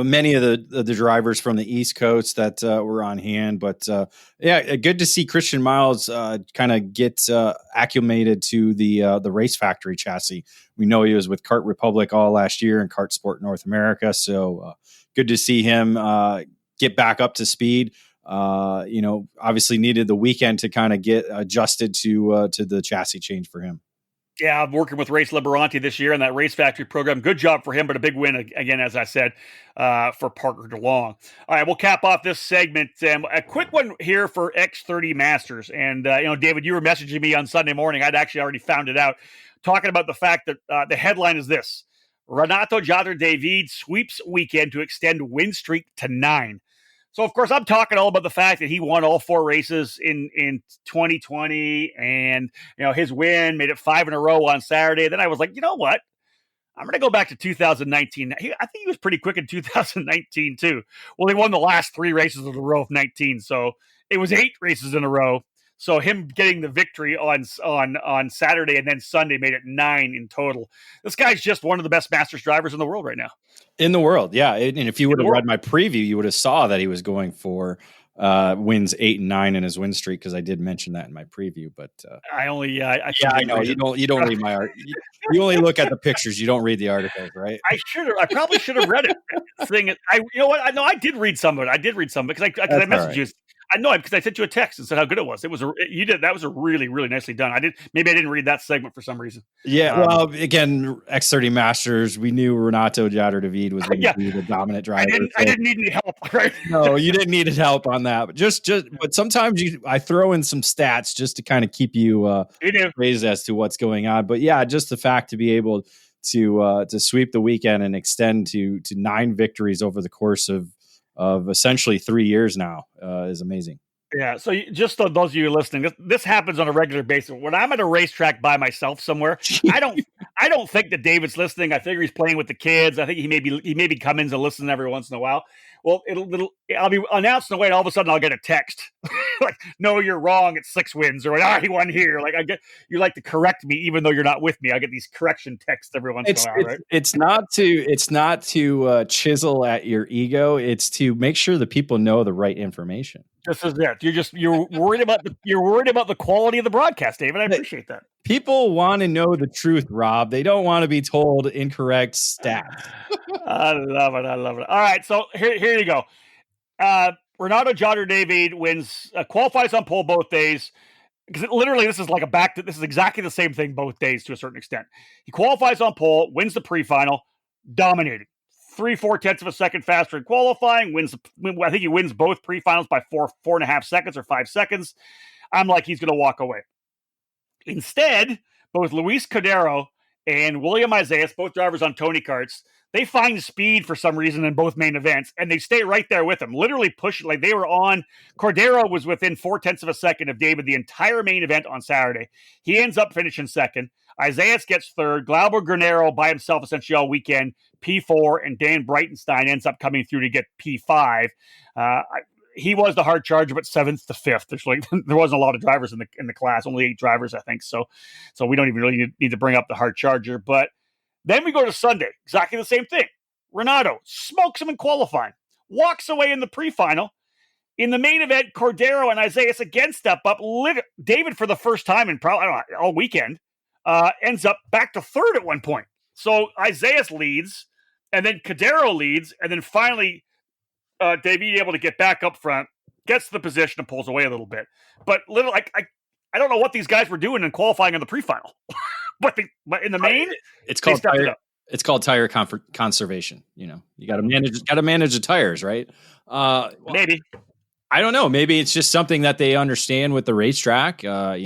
many of the drivers from the East Coast that were on hand. But good to see Christian Miles kind of get acclimated to the Race Factory chassis. We know he was with Kart Republic all last year and Kart Sport North America. So good to see him get back up to speed. Obviously needed the weekend to kind of get adjusted to the chassis change for him.
Yeah, I'm working with Race Liberanti this year in that Race Factory program. Good job for him, but a big win, again, as I said, for Parker DeLong. All right, we'll cap off this segment. A quick one here for X30 Masters. And, David, you were messaging me on Sunday morning. I'd actually already found it out, talking about the fact that the headline is this: Renato Jader David sweeps weekend to extend win streak to 9. So, of course, I'm talking all about the fact that he won all 4 races in 2020, and, his win made it 5 in a row on Saturday. Then I was like, you know what? I'm going to go back to 2019. I think he was pretty quick in 2019, too. Well, he won the last 3 races of the row of 19, so it was 8 races in a row. So him getting the victory on Saturday and then Sunday made it 9 in total. This guy's just one of the best Masters drivers in the world right now.
In the world, yeah. And if you would have read my preview, you would have saw that he was going for wins 8 and 9 in his win streak, because I did mention that in my preview. But
I know
you don't read my art. You only look at the pictures. You don't read the articles, right?
I probably should have read it. I did read some of it. Because I messaged you. I know, because I sent you a text and said how good it was. That was a really, really nicely done. I didn't read that segment for some reason.
Yeah. Well, again, X30 Masters, we knew Renato Jader David was going to be the dominant driver.
I didn't need any help, right?
No, you didn't need help on that. But sometimes I throw in some stats just to kind of keep you raised as to what's going on. But yeah, just the fact to be able to sweep the weekend and extend to 9 victories over the course of essentially 3 years now is amazing.
Yeah. So just those of you listening, this happens on a regular basis. When I'm at a racetrack by myself somewhere, I don't think that David's listening. I figure he's playing with the kids. I think he maybe come in and listen every once in a while. Well, I'll be announced in a way, and all of a sudden I'll get a text like, "No, you're wrong. It's 6 wins," or he won here. Like you like to correct me, even though you're not with me. I get these correction texts every once in a while, right?
It's not to chisel at your ego. It's to make sure that people know the right information.
This is it. You're worried about the quality of the broadcast, David. I appreciate that.
People want to know the truth, Rob. They don't want to be told incorrect stats.
I love it. All right, so here you go. Renato Jader David wins, qualifies on pole both days. Because literally, this is exactly the same thing both days to a certain extent. He qualifies on pole, wins the pre-final, dominating. 3/4 of a second faster in qualifying. I think he wins both pre-finals by 4.5 seconds or 5 seconds. I'm like, he's going to walk away. Instead, both Luis Cordero and William Isaias, both drivers on Tony Karts, they find speed for some reason in both main events, and they stay right there with him, literally pushing like they were on. Cordero was within 0.4 of a second of David the entire main event on Saturday. He ends up finishing second. Isaias gets third. Glauber Granero by himself essentially all weekend, P4, and Dan Breitenstein ends up coming through to get P5. He was the hard charger, but 7th to 5th. There wasn't a lot of drivers in the class, only 8 drivers, I think. So we don't even really need to bring up the hard charger. But then we go to Sunday, exactly the same thing. Renato smokes him in qualifying, walks away in the pre-final. In the main event, Cordero and Isaias again step up. David, for the first time in probably all weekend, ends up back to third at one point. So Isaias leads, and then Cordero leads, and then finally David able to get back up front, gets the position and pulls away a little bit. But I don't know what these guys were doing in qualifying in the pre-final. but in the main,
it's called It's called tire conservation. You got to manage the tires, right?
Maybe.
I don't know. Maybe it's just something that they understand with the racetrack. I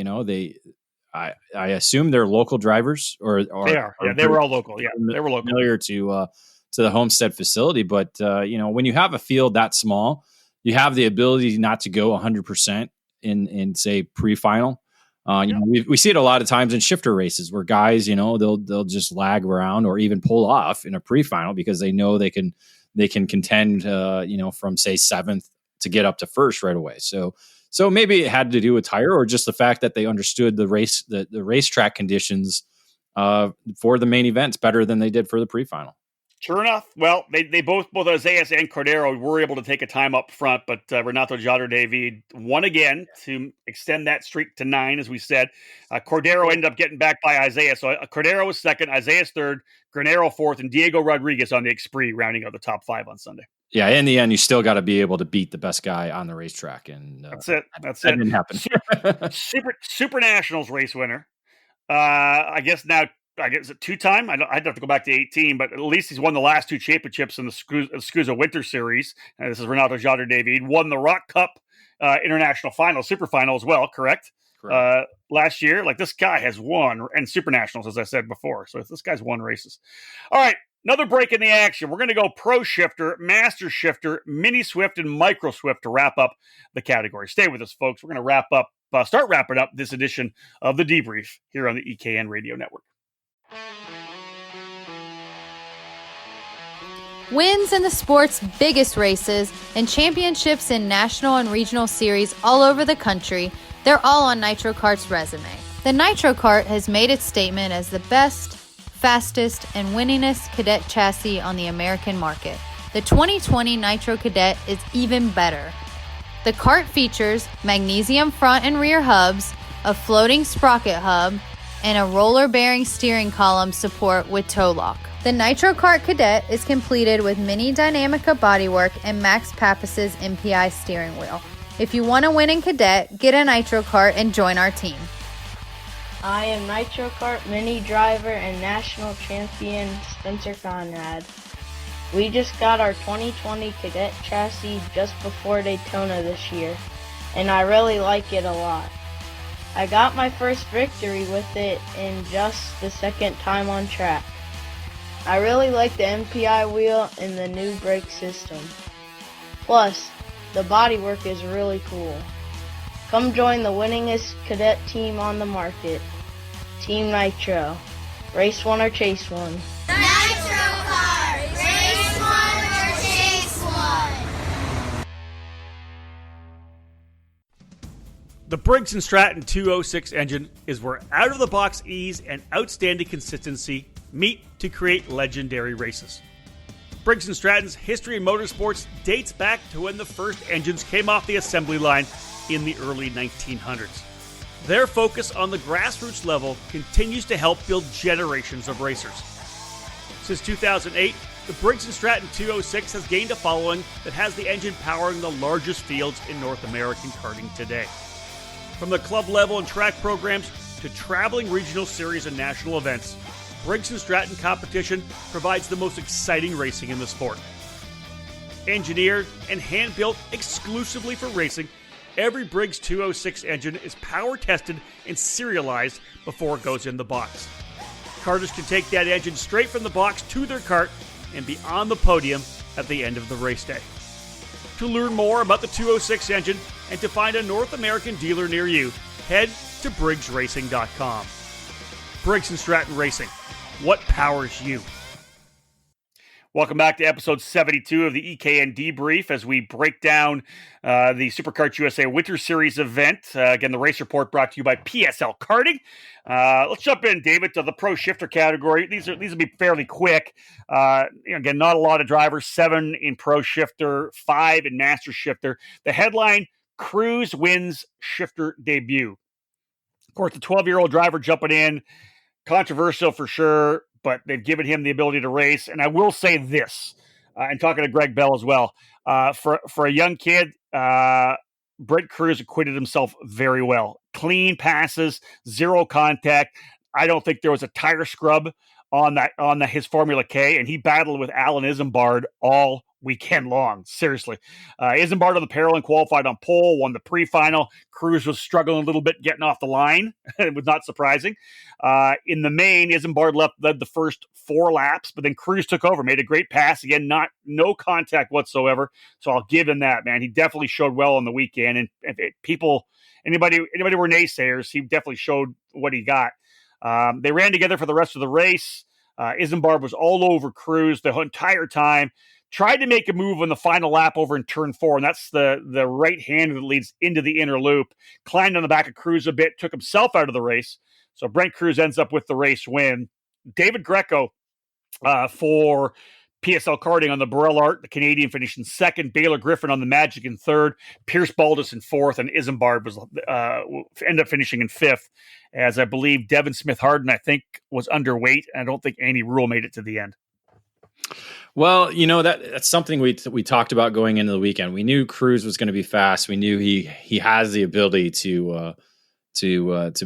assume they're local drivers, or
they are. Yeah, they were all local. Yeah, they were local.
Familiar to the Homestead facility, but when you have a field that small, you have the ability not to go 100% in say pre-final. We see it a lot of times in shifter races where guys, they'll just lag around or even pull off in a pre-final because they know they can contend, from say seventh to get up to first right away. So maybe it had to do with tire or just the fact that they understood the racetrack conditions for the main events better than they did for the pre-final.
Sure enough. Well, they both Isaias and Cordero were able to take a time up front, but Renato Jader David won again to extend that streak to 9, as we said. Cordero ended up getting back by Isaiah. So Cordero was second, Isaiah's third, Granero fourth, and Diego Rodriguez on the Xpree rounding out the top 5 on Sunday.
Yeah, in the end, you still got to be able to beat the best guy on the racetrack, and
that's it.
That didn't happen.
Super Nationals race winner. I guess a 2-time. I'd have to go back to 18, but at least he's won the last 2 championships in the SKUSA Winter Series. This is Renato Jader David. Won the Rock Cup International Final, Super Final as well. Correct. Last year, this guy has won, and Super Nationals, as I said before. So this guy's won races. All right. Another break in the action. We're going to go Pro Shifter, Master Shifter, Mini Swift, and Micro Swift to wrap up the category. Stay with us, folks. We're going to start wrapping up this edition of the Debrief here on the EKN Radio Network.
Wins in the sport's biggest races and championships in national and regional series all over the country, they're all on Nitro Kart's resume. The Nitro Kart has made its statement as the best, fastest, and winningest cadet chassis on the American market. The 2020 Nitro Cadet is even better. The kart features magnesium front and rear hubs, a floating sprocket hub, and a roller-bearing steering column support with toe lock. The Nitro Kart Cadet is completed with Mini Dynamica bodywork and Max Pappas's MPI steering wheel. If you want to win in Cadet, get a Nitro Kart and join our team.
I am Nitro Kart Mini driver and national champion Spencer Conrad. We just got our 2020 Cadet chassis just before Daytona this year, and I really like it a lot. I got my first victory with it in just the second time on track. I really like the MPI wheel and the new brake system. Plus, the bodywork is really cool. Come join the winningest cadet team on the market. Team Nitro. Race one or chase one.
Nitro Kart! Race one or chase one!
The Briggs & Stratton 206 engine is where out-of-the-box ease and outstanding consistency meet to create legendary races. Briggs & Stratton's history in motorsports dates back to when the first engines came off the assembly line in the early 1900s. Their focus on the grassroots level continues to help build generations of racers. Since 2008, the Briggs & Stratton 206 has gained a following that has the engine powering the largest fields in North American karting today. From the club level and track programs to traveling regional series and national events, Briggs & Stratton competition provides the most exciting racing in the sport. Engineered and hand-built exclusively for racing, every Briggs 206 engine is power tested and serialized before it goes in the box. Karters can take that engine straight from the box to their kart and be on the podium at the end of the race day. To learn more about the 206 engine and to find a North American dealer near you, head to briggsracing.com. Briggs & Stratton Racing. What powers you? Welcome back to episode 72 of the EKN Debrief as we break down the SuperKarts USA Winter Series event. Again, the race report brought to you by PSL Karting. Let's jump in, David, to the Pro Shifter category. These will be fairly quick. Again, not a lot of drivers. 7 in Pro Shifter, 5 in Master Shifter. The headline: Cruz wins Shifter debut. Of course, the 12-year-old driver jumping in, controversial for sure, but they've given him the ability to race. And I will say this, and talking to Greg Bell as well, for a young kid, Brent Cruz acquitted himself very well. Clean passes, zero contact. I don't think there was a tire scrub on his Formula K, and he battled with Alan Isambard all weekend long. Seriously. Isambard on the parallel qualified on pole, won the pre-final. Cruz was struggling a little bit getting off the line. It was not surprising. In the main, Isambard led the first 4 laps, but then Cruz took over, made a great pass. Again, no contact whatsoever. So I'll give him that, man. He definitely showed well on the weekend. And if anybody were naysayers, he definitely showed what he got. They ran together for the rest of the race. Isambard was all over Cruz the entire time. Tried to make a move on the final lap over in turn 4, and that's the right hand that leads into the inner loop. Climbed on the back of Cruz a bit, took himself out of the race. So Brent Cruz ends up with the race win. David Greco for PSL Karting on the Burrell Art, the Canadian, finished in 2nd. Baylor Griffin on the Magic in 3rd. Pierce Baldus in 4th, and Isambard was ended up finishing in 5th. As I believe Devin Smith Harden, I think, was underweight, and I don't think Andy Rule made it to the end.
Well, that's something we talked about going into the weekend. We knew Cruz was going to be fast. We knew he has the ability to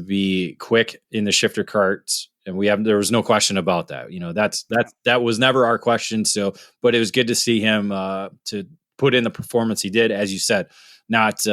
be quick in the shifter carts, and there was no question about that. That was never our question. So, but it was good to see him to put in the performance he did, as you said, not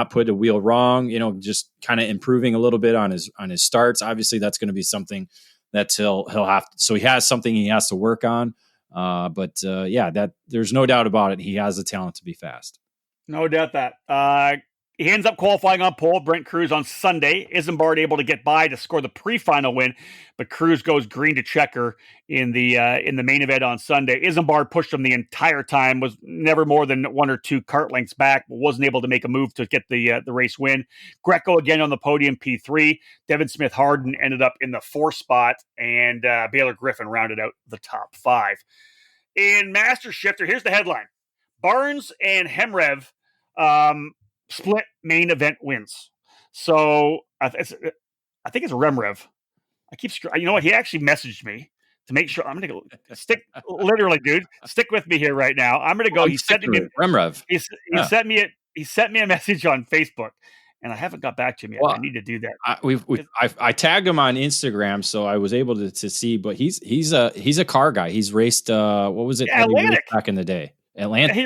put a wheel wrong. Just kind of improving a little bit on his starts. Obviously, that's going to be something that he'll have. So he has something he has to work on. But that there's no doubt about it. He has the talent to be fast.
No doubt that. He ends up qualifying on pole. Brent Cruz on Sunday. Isambard able to get by to score the pre-final win, but Cruz goes green to checker in the main event on Sunday. Isambard pushed him the entire time, was never more than 1 or 2 kart lengths back, but wasn't able to make a move to get the race win. Greco again on the podium, P3. Devin Smith Harden ended up in the 4th spot, and Baylor Griffin rounded out the top 5. In Master Shifter, here's the headline: Barnes and Hemrev split main event wins. So I think it's Remrev. I keep you know what? He actually messaged me to make sure. I'm going to go stick. Literally, dude, stick with me here right now. I'm going to go. He sent me
Remrev.
He sent me a message on Facebook, and I haven't got back to him yet. Well, I need to do that.
I tagged him on Instagram, so I was able to see. But he's a car guy. He's raced. What was it?
Atlantic
back in the day. Atlantic.
Yeah,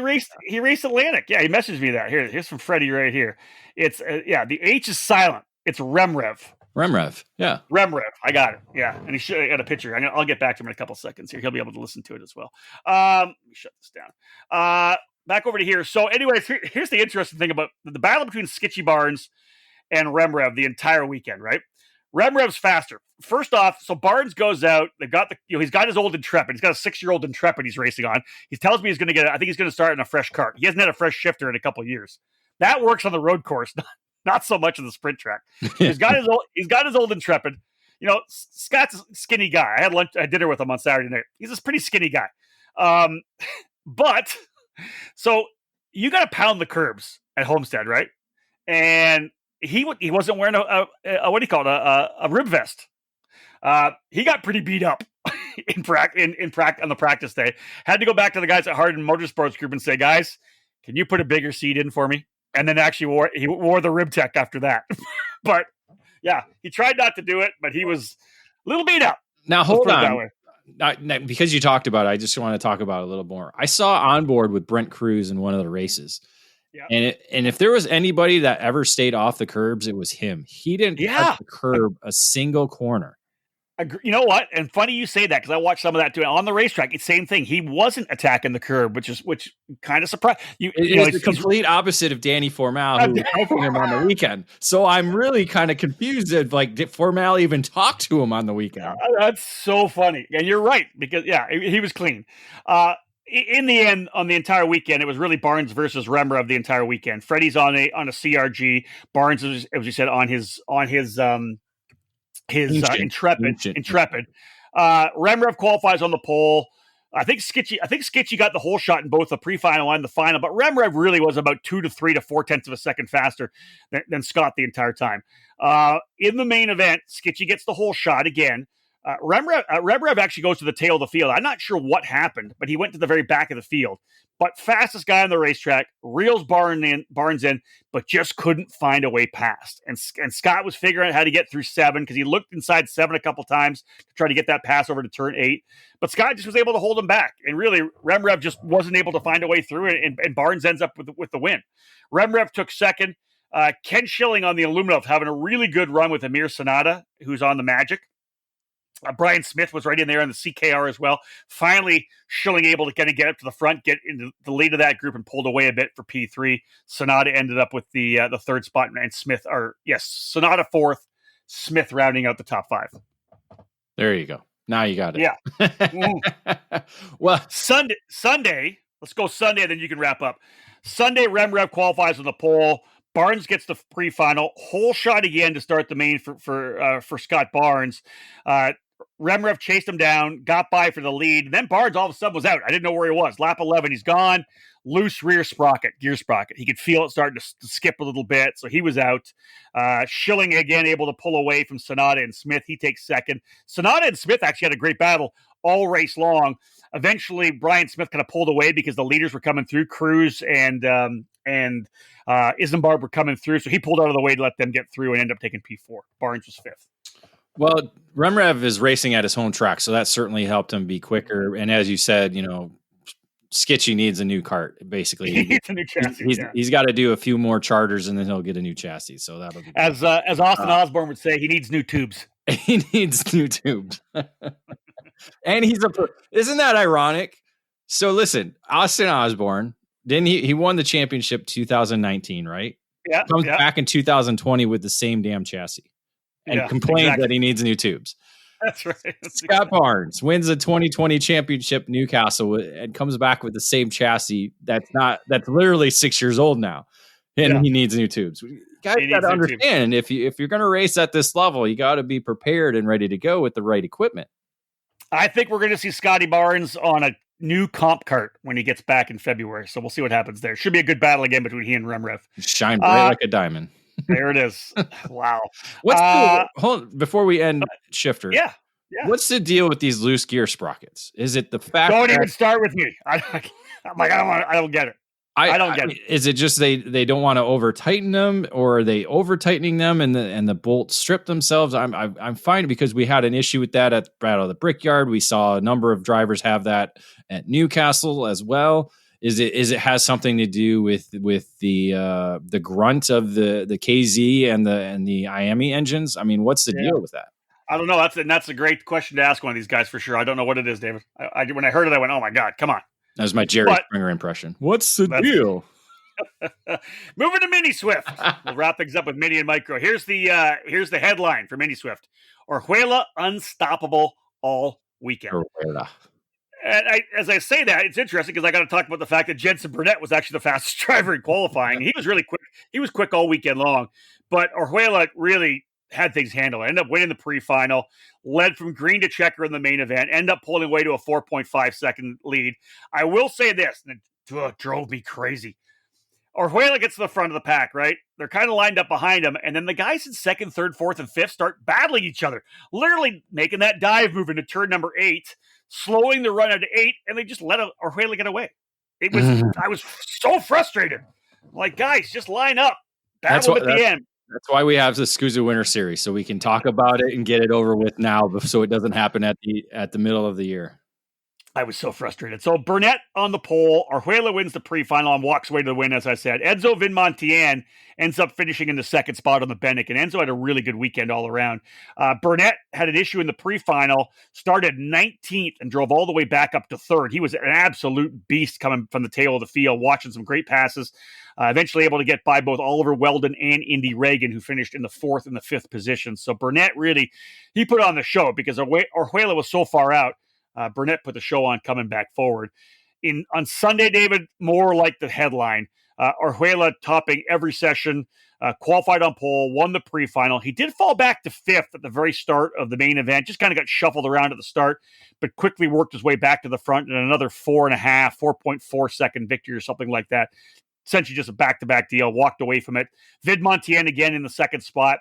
he raced Atlantic. Yeah, he messaged me that. Here's from Freddie right here. It's the H is silent. It's Remrev.
Remrev. Yeah.
Remrev. I got it. Yeah. And he got a picture. I'll get back to him in a couple seconds here. He'll be able to listen to it as well. Let me shut this down. Back over to here. So anyways, here's the interesting thing about the battle between Skitchy Barnes and Remrev the entire weekend, right? Remrev's faster. First off, so Barnes goes out. They've got he's got his old Intrepid. He's got a 6-year-old Intrepid he's racing on. He tells me he's going to I think he's going to start in a fresh kart. He hasn't had a fresh shifter in a couple of years. That works on the road course, not so much on the sprint track. He's got his old Intrepid. Scott's a skinny guy. I had dinner with him on Saturday night. He's a pretty skinny guy. But so you got to pound the curbs at Homestead, right? And he wasn't wearing a what do you call it, a rib vest. He got pretty beat up in practice on the practice day. Had to go back to the guys at Hardin Motorsports Group and say, guys, can you put a bigger seat in for me? And then actually wore the rib tech after that. But yeah, he tried not to do it, but he was a little beat up.
Now hold on. Because you talked about it, I just want to talk about it a little more. I saw on board with Brent Cruz in one of the races. Yeah. And if there was anybody that ever stayed off the curbs, it was him. He didn't touch the curb a single corner.
You know what? And funny you say that because I watched some of that too on the racetrack. It's the same thing. He wasn't attacking the curb, which kind of surprised you.
It's the complete opposite of Danny Formal, who was helping him on the weekend. So I'm really kind of confused if did Formal even talk to him on the weekend?
That's so funny, and you're right because he was clean. In the end, on the entire weekend, it was really Barnes versus Remrev the entire weekend. Freddie's on a CRG. Barnes, as you said, on his Intrepid. Remrev qualifies on the pole. I think Skitchy got the whole shot in both the pre-final and the final, but Remrev really was about 2 to 3 to 4 tenths of a second faster than Scott the entire time. In the main event, Skitchy gets the whole shot again. Remrev actually goes to the tail of the field. I'm not sure what happened, but he went to the very back of the field. But fastest guy on the racetrack, reels Barnes in, but just couldn't find a way past. And Scott was figuring out how to get through 7 because he looked inside 7 a couple times to try to get that pass over to turn 8. But Scott just was able to hold him back. And really, Remrev just wasn't able to find a way through it, and Barnes ends up with the win. Remrev took second. Ken Schilling on the Aluminum having a really good run with Amir Sonata, who's on the Magic. Brian Smith was right in there on the CKR as well. Finally, Schilling able to kind of get up to the front, get into the lead of that group, and pulled away a bit for P3. Sonata ended up with the third spot, and Sonata fourth, Smith rounding out the top 5.
There you go. Now you got it.
Yeah.
Well,
Sunday. Let's go Sunday, then you can wrap up. Sunday, Remrev qualifies on the pole. Barnes gets the pre-final. Hole shot again to start the main for Scott Barnes. Remrev chased him down, got by for the lead. And then Barnes all of a sudden was out. I didn't know where he was. Lap 11, he's gone. Loose rear gear sprocket. He could feel it starting to skip a little bit, so he was out. Schilling again able to pull away from Sonata and Smith. He takes second. Sonata and Smith actually had a great battle all race long. Eventually, Brian Smith kind of pulled away because the leaders were coming through. Cruz and Isambard were coming through, so he pulled out of the way to let them get through and end up taking P4. Barnes was 5th.
Well, Remrev is racing at his home track, so that certainly helped him be quicker. And as you said, Skitchy needs a new cart, basically.
He needs a new chassis.
He's got to do a few more charters, and then he'll get a new chassis. So that'll be
as Austin Osborne would say, he needs new tubes.
He needs new tubes. And isn't that ironic? So listen, Austin Osborne, didn't he won the championship 2019, right?
Yeah.
Comes back in 2020 with the same damn chassis and complains that he needs new tubes.
That's right.
Scott Barnes wins the 2020 championship Newcastle and comes back with the same chassis that's literally 6 years old now. And he needs new tubes. You guys got to understand, if you're going to race at this level, you got to be prepared and ready to go with the right equipment.
I think we're going to see Scotty Barnes on a new comp cart when he gets back in February. So we'll see what happens there. Should be a good battle again between he and Remrev.
Shine bright like a diamond.
There it is. Wow.
Hold on, before we end Shifter.
Yeah.
What's the deal with these loose gear sprockets? Is it the fact?
Don't even start with me. I don't get it. I don't get it.
Is it just they don't want to over tighten them, or are they over tightening them and the bolts strip themselves? I'm fine, because we had an issue with that at Battle of the Brickyard. We saw a number of drivers have that at Newcastle as well. Is it has something to do with the grunt of the KZ and the IAME engines? I mean, what's the deal with that?
I don't know. That's a great question to ask one of these guys for sure. I don't know what it is, David. When I heard it, I went, "Oh my God, come on!"
That was my Jerry Springer impression. What's the deal?
Moving to Mini Swift. We'll wrap things up with Mini and Micro. Here's the headline for Mini Swift: Orjuela unstoppable all weekend.
Orjuela.
And as I say that, it's interesting because I got to talk about the fact that Jensen Burnett was actually the fastest driver in qualifying. He was really quick. He was quick all weekend long. But Orjuela really had things handled. Ended up winning the pre-final, led from green to checker in the main event, ended up pulling away to a 4.5 second lead. I will say this, and it drove me crazy. Orjuela gets to the front of the pack, right? They're kind of lined up behind him, and then the guys in second, third, fourth, and fifth start battling each other, literally making that dive move into turn number 8, slowing the run out to 8, and they just let Orjuela get away. I was so frustrated. I'm like, guys, just line up. Battle at the end.
That's why we have the SKUSA Winter Series, so we can talk about it and get it over with now, so it doesn't happen at the middle of the year.
I was so frustrated. So Burnett on the pole. Orjuela wins the pre-final and walks away to the win, as I said. Enzo Vinmontian ends up finishing in the second spot on the Bennick, and Enzo had a really good weekend all around. Burnett had an issue in the pre-final, started 19th and drove all the way back up to third. He was an absolute beast coming from the tail of the field, watching some great passes. Eventually able to get by both Oliver Weldon and Indy Reagan, who finished in the 4th and the 5th position. So Burnett really, he put on the show because Orjuela was so far out. Burnett put the show on coming back forward. On Sunday, David, more like the headline. Orjuela topping every session, qualified on pole, won the pre-final. He did fall back to 5th at the very start of the main event, just kind of got shuffled around at the start, but quickly worked his way back to the front in another 4.4 second victory or something like that. Essentially just a back-to-back deal, walked away from it. Vidmontian again in the second spot.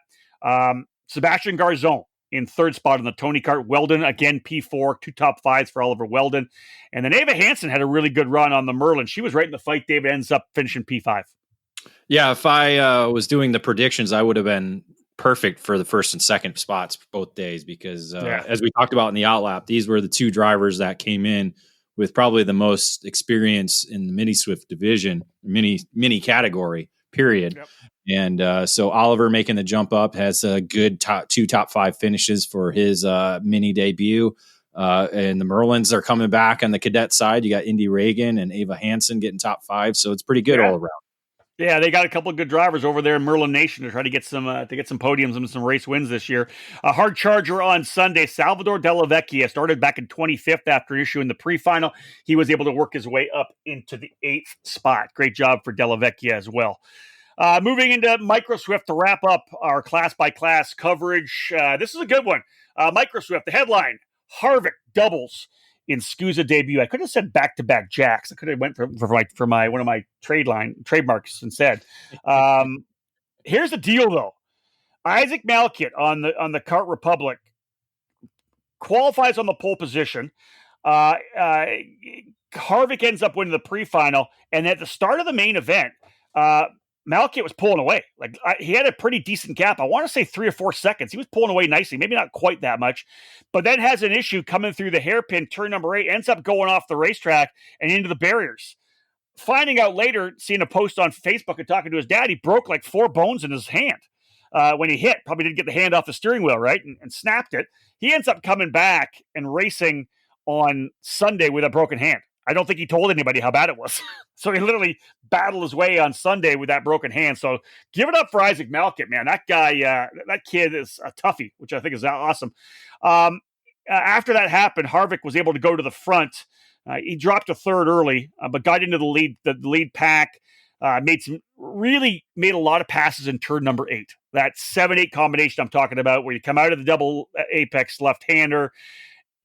Sebastian Garzon in third spot on the Tony Kart. Weldon, again, P4, 2 top 5s for Oliver Weldon. And then Ava Hansen had a really good run on the Merlin. She was right in the fight. David ends up finishing P5.
Yeah, if I was doing the predictions, I would have been perfect for the first and second spots both days because, as we talked about in the outlap, these were the two drivers that came in with probably the most experience in the mini Swift division, mini category, period. Yep. And so Oliver making the jump up has a good two top 5 finishes for his mini debut. And the Merlins are coming back on the cadet side. You got Indy Reagan and Ava Hansen getting top 5, so it's pretty good all around.
Yeah, they got a couple of good drivers over there in Merlin Nation to try to get some podiums and some race wins this year. A hard charger on Sunday. Salvador Della Vecchia started back in 25th after issuing the pre-final. He was able to work his way up into the 8th spot. Great job for Della Vecchia as well. Moving into Micro Swift to wrap up our class-by-class coverage. This is a good one. Micro Swift, the headline, Harvick doubles in SKUSA debut. I could have said back-to-back jacks. I could have went for my one of my trademarks instead. Here's the deal, though. Isaac Malkit on the Kart Republic qualifies on the pole position. Harvick ends up winning the pre-final, and at the start of the main event, Malkit was pulling away. He had a pretty decent gap. I want to say 3 or 4 seconds. He was pulling away nicely, maybe not quite that much, but then has an issue coming through the hairpin, turn number 8, ends up going off the racetrack and into the barriers. Finding out later, seeing a post on Facebook and talking to his dad, he broke like 4 bones in his hand when he hit. Probably didn't get the hand off the steering wheel, right? And snapped it. He ends up coming back and racing on Sunday with a broken hand. I don't think he told anybody how bad it was. So he literally battled his way on Sunday with that broken hand. So give it up for Isaac Malkit, man. That guy, that kid is a toughie, which I think is awesome. After that happened, Harvick was able to go to the front. He dropped a third early, but got into the lead pack. Made a lot of passes in turn number 8. That 7-8 combination I'm talking about, where you come out of the double apex left-hander,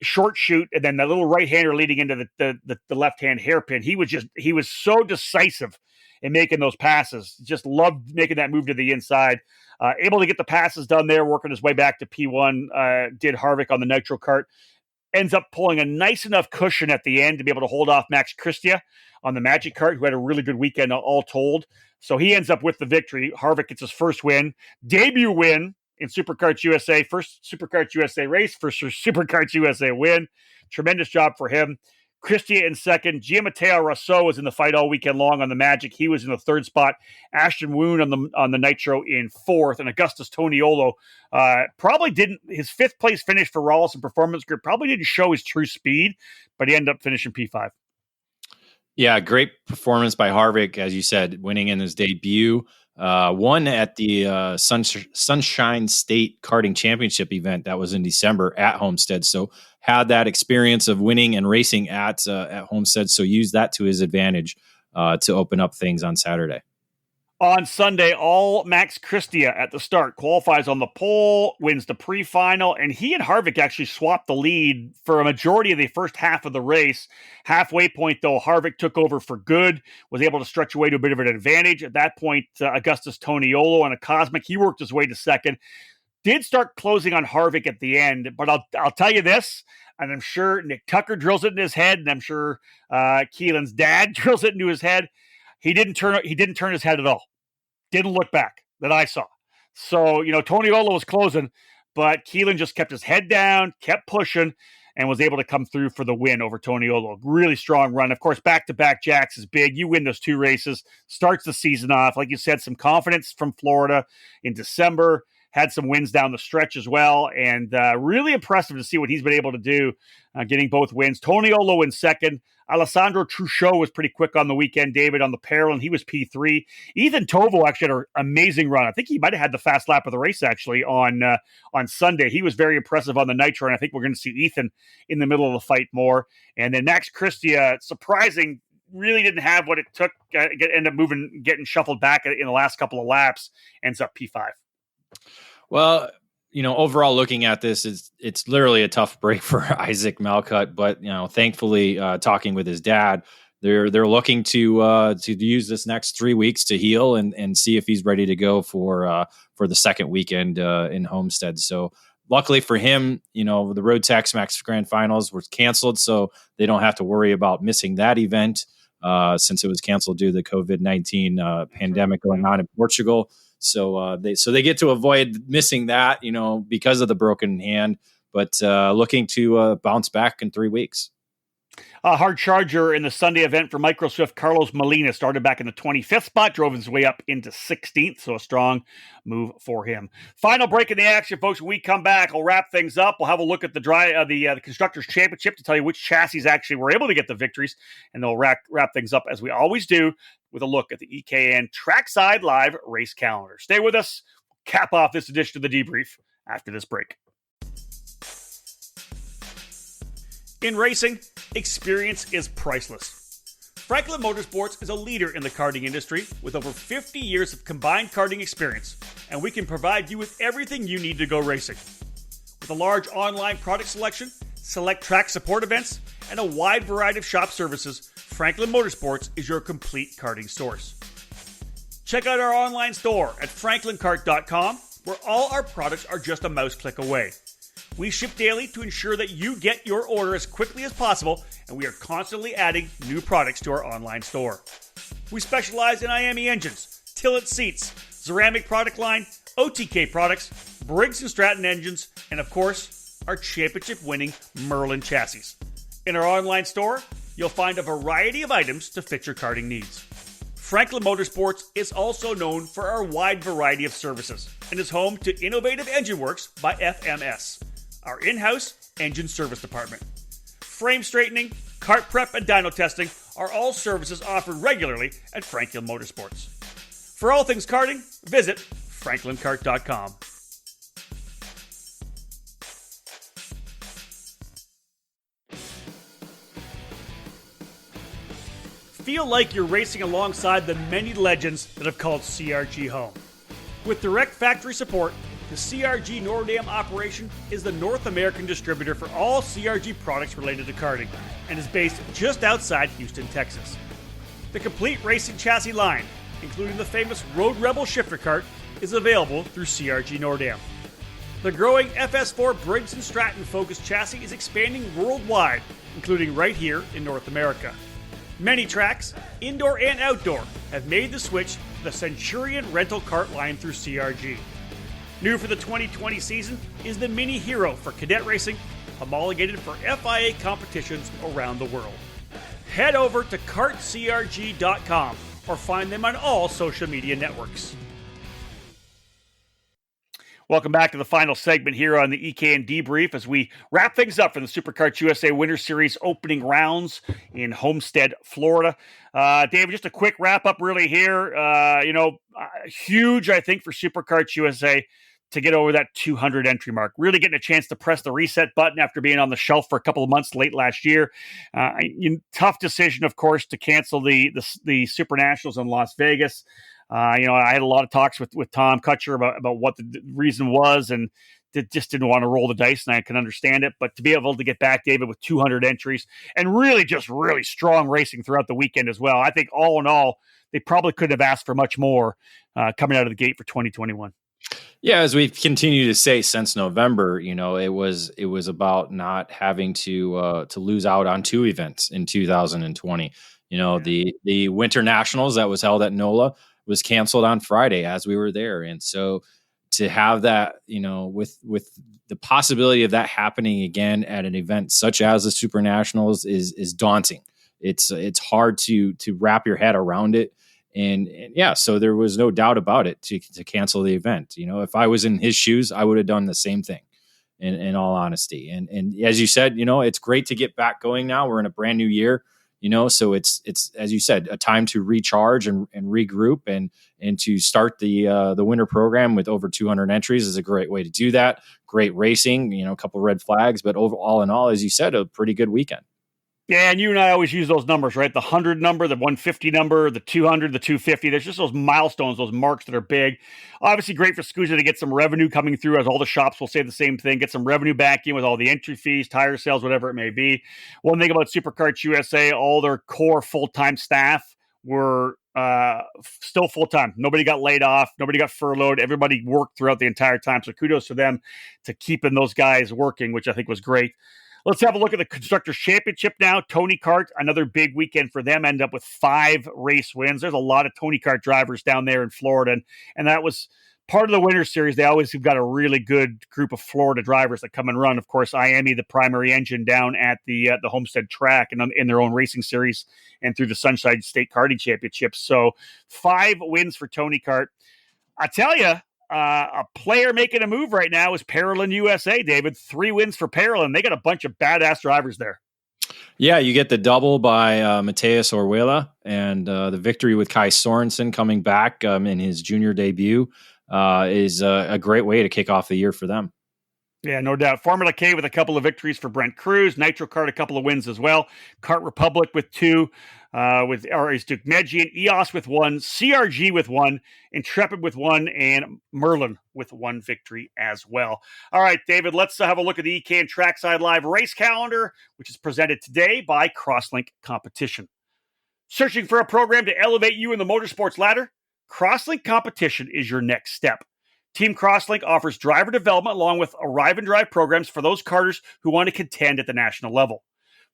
short shoot, and then the little right-hander leading into the left-hand hairpin. He was so decisive in making those passes. Just loved making that move to the inside. Able to get the passes done there, working his way back to P1. Did Harvick on the Nitro Kart. Ends up pulling a nice enough cushion at the end to be able to hold off Max Christia on the Magic Kart, who had a really good weekend all told. So he ends up with the victory. Harvick gets his first win. Debut win in Superkarts USA. First Superkarts USA race. First Superkarts USA win. Tremendous job for him. Christia in second. Gianmatteo Rousseau was in the fight all weekend long on the Magic. He was in the third spot. Ashton Woon on the Nitro in fourth. And Augustus Toniolo probably didn't, his 5th place finish for Rawlison Performance Group probably didn't show his true speed, but he ended up finishing P5.
Yeah, great performance by Harvick, as you said, winning in his debut. Won at the Sunshine State Karting Championship event that was in December at Homestead. So had that experience of winning and racing at Homestead. So used that to his advantage to open up things on Saturday.
On Sunday, all Max Christia at the start qualifies on the pole, wins the pre-final, and he and Harvick actually swapped the lead for a majority of the first half of the race. Halfway point, though, Harvick took over for good, was able to stretch away to a bit of an advantage. At that point, Augustus Toniolo on a Cosmic, he worked his way to second. Did start closing on Harvick at the end, but I'll tell you this, and I'm sure Nick Tucker drills it in his head, and I'm sure Keelan's dad drills it into his head. He didn't turn his head at all. Didn't look back that I saw. So, Toniolo was closing, but Keelan just kept his head down, kept pushing, and was able to come through for the win over Toniolo. Really strong run. Of course, back-to-back jacks is big. You win those 2 races, starts the season off. Like you said, some confidence from Florida in December. Had some wins down the stretch as well, and really impressive to see what he's been able to do, getting both wins. Toniolo in second. Alessandro Truchot was pretty quick on the weekend, David, on the Parallel. He was P3. Ethan Tovo actually had an amazing run. I think he might have had the fast lap of the race, actually, on Sunday. He was very impressive on the Nitro, and I think we're going to see Ethan in the middle of the fight more. And then Max Christia, surprising, really didn't have what it took, end up getting shuffled back in the last couple of laps, ends up P5.
Well, overall looking at this, it's literally a tough break for Isaac Malkut, but thankfully, talking with his dad, they're looking to use this next 3 weeks to heal and see if he's ready to go for the second weekend in Homestead. So luckily for him, the Road to X-Max Grand Finals were canceled, so they don't have to worry about missing that event since it was canceled due to the COVID-19 pandemic going on in Portugal. So they get to avoid missing that, because of the broken hand, but looking to bounce back in 3 weeks.
A hard charger in the Sunday event for Microswift, Carlos Molina started back in the 25th spot, drove his way up into 16th, so a strong move for him. Final break in the action, folks. When we come back, we'll wrap things up. We'll have a look at the Constructors' Championship to tell you which chassis actually were able to get the victories, and they'll wrap things up, as we always do, with a look at the EKN Trackside Live race calendar. Stay with us. We'll cap off this edition of the Debrief after this break. In racing, experience is priceless. Franklin Motorsports is a leader in the karting industry with over 50 years of combined karting experience, and we can provide you with everything you need to go racing. With a large online product selection, select track support events, and a wide variety of shop services, Franklin Motorsports is your complete karting source. Check out our online store at franklinkart.com, where all our products are just a mouse click away. We ship daily to ensure that you get your order as quickly as possible, and we are constantly adding new products to our online store. We specialize in IAME engines, Tillet seats, ceramic product line, OTK products, Briggs & Stratton engines, and of course, our championship-winning Merlin chassis. In our online store, you'll find a variety of items to fit your karting needs. Franklin Motorsports is also known for our wide variety of services and is home to Innovative Engine Works by FMS, our in-house engine service department. Frame straightening, kart prep, and dyno testing are all services offered regularly at Franklin Motorsports. For all things karting, visit franklinkart.com. Feel like you're racing alongside the many legends that have called CRG home. With direct factory support, the CRG Nordam operation is the North American distributor for all CRG products related to karting and is based just outside Houston, Texas. The complete racing chassis line, including the famous Road Rebel shifter kart, is available through CRG Nordam. The growing FS4 Briggs & Stratton focused chassis is expanding worldwide, including right here in North America. Many tracks, indoor and outdoor, have made the switch to the Centurion rental kart line through CRG. New for the 2020 season is the Mini Hero for cadet racing, homologated for FIA competitions around the world. Head over to kartcrg.com or find them on all social media networks. Welcome back to the final segment here on the EKN Debrief as we wrap things up for the SuperKarts USA Winter Series opening rounds in Homestead, Florida. David, just a quick wrap up really here. Huge, I think, for SuperKarts USA to get over that 200 entry mark. Really getting a chance to press the reset button after being on the shelf for a couple of months late last year. Tough decision, of course, to cancel the Super Nationals in Las Vegas. I had a lot of talks with Tom Kutcher about what the reason was, and just didn't want to roll the dice, and I can understand it. But to be able to get back, David, with 200 entries and really strong racing throughout the weekend as well, I think all in all, they probably couldn't have asked for much more coming out of the gate for 2021.
Yeah, as we've continued to say since November, it was about not having to lose out on two events in 2020. The Winter Nationals that was held at NOLA was canceled on Friday as we were there, and so to have that, with the possibility of that happening again at an event such as the Super Nationals is daunting. It's hard to wrap your head around it. And yeah, so there was no doubt about it to cancel the event. If I was in his shoes, I would have done the same thing in all honesty. And as you said, it's great to get back going now. We're in a brand new year, so it's, as you said, a time to recharge and regroup and to start the winter program with over 200 entries is a great way to do that. Great racing, a couple red flags, but overall in all, as you said, a pretty good weekend.
Yeah, and you and I always use those numbers, right? The 100 number, the 150 number, the 200, the 250. There's just those milestones, those marks that are big. Obviously, great for SKUSA to get some revenue coming through, as all the shops will say the same thing. Get some revenue back in with all the entry fees, tire sales, whatever it may be. One thing about SuperKarts USA, all their core full-time staff were still full time. Nobody got laid off. Nobody got furloughed. Everybody worked throughout the entire time. So kudos to them to keeping those guys working, which I think was great. Let's have a look at the Constructors' Championship now. Tony Kart, another big weekend for them, end up with 5 race wins. There's a lot of Tony Kart drivers down there in Florida, and that was part of the Winter Series. They always have got a really good group of Florida drivers that come and run. Of course, IAME, the primary engine down at the Homestead track and in their own racing series and through the Sunshine State Karting Championships. So 5 wins for Tony Kart. I tell you, a player making a move right now is Parolin USA, David. 3 wins for Parolin. They got a bunch of badass drivers there.
Yeah, you get the double by Mateus Orwela and the victory with Kai Sorensen coming back in his junior debut is a great way to kick off the year for them.
Yeah, no doubt. Formula K with a couple of victories for Brent Cruz. Nitro Kart, a couple of wins as well. Kart Republic with 2, with Arias Dukmejian, EOS with 1, CRG with 1, Intrepid with 1, and Merlin with 1 victory as well. All right, David, let's have a look at the EKN Trackside Live race calendar, which is presented today by Crosslink Competition. Searching for a program to elevate you in the motorsports ladder? Crosslink Competition is your next step. Team Crosslink offers driver development along with arrive and drive programs for those karters who want to contend at the national level.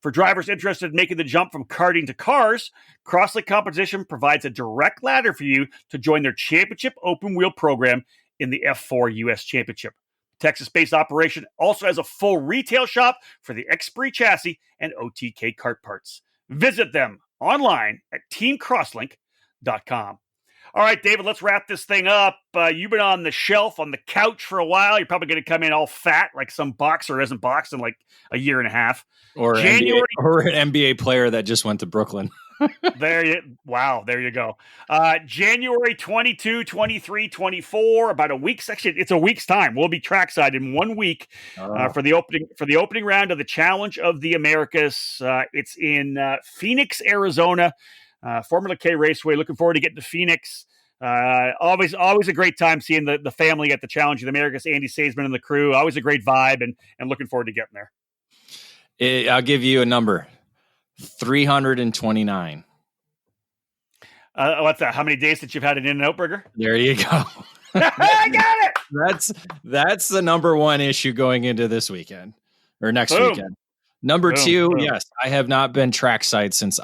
For drivers interested in making the jump from karting to cars, Crosslink Competition provides a direct ladder for you to join their championship open wheel program in the F4 US Championship. Texas-based operation also has a full retail shop for the Xpree chassis and OTK kart parts. Visit them online at teamcrosslink.com. All right, David, let's wrap this thing up. You've been on the shelf, on the couch for a while. You're probably going to come in all fat like some boxer hasn't boxed in like a year and a half.
Or an NBA player that just went to Brooklyn.
There you go. January 22, 23, 24, about a week's actually, it's a week's time. We'll be trackside in 1 week for the opening round of the Challenge of the Americas. It's in Phoenix, Arizona. Formula K Raceway. Looking forward to getting to Phoenix. Always a great time seeing the family at the Challenge of the Americas. Andy Saisman and the crew. Always a great vibe, and looking forward to getting there.
I'll give you a number: 329.
What's that? How many days that you've had an In-N-Out burger?
There you go.
I got it.
That's the number one issue going into this weekend or next weekend. Number 2, yes, I have not been trackside since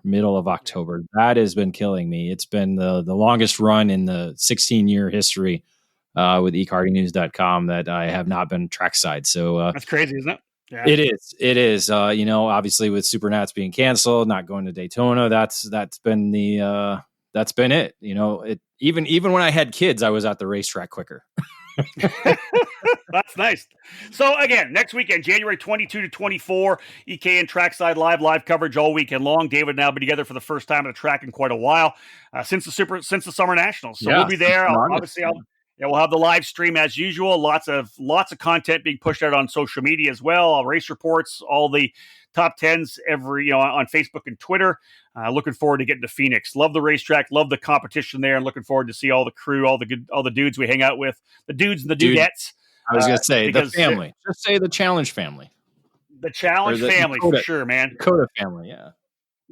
middle of October. That has been killing me. It's been the longest run in the 16-year history with ekartingnews.com that I have not been trackside. So
that's crazy, isn't it?
Yeah. It is. Obviously with Supernats being canceled, not going to Daytona, that's been it. Even when I had kids, I was at the racetrack quicker.
That's nice. So again, next weekend, January 22 to 24, EKN Trackside live coverage all weekend long. David and I will be together for the first time at a track in quite a while since the Summer Nationals. So we'll be there. We'll have the live stream as usual. Lots of content being pushed out on social media as well. Race reports, all the top 10s on Facebook and Twitter. Looking forward to getting to Phoenix. Love the racetrack, love the competition there, and looking forward to see all the crew, all the dudes we hang out with, the dudes and the dudettes.
I was going to say the family. Just say the Challenge family.
The Challenge family, for sure, man.
Dakota family, yeah.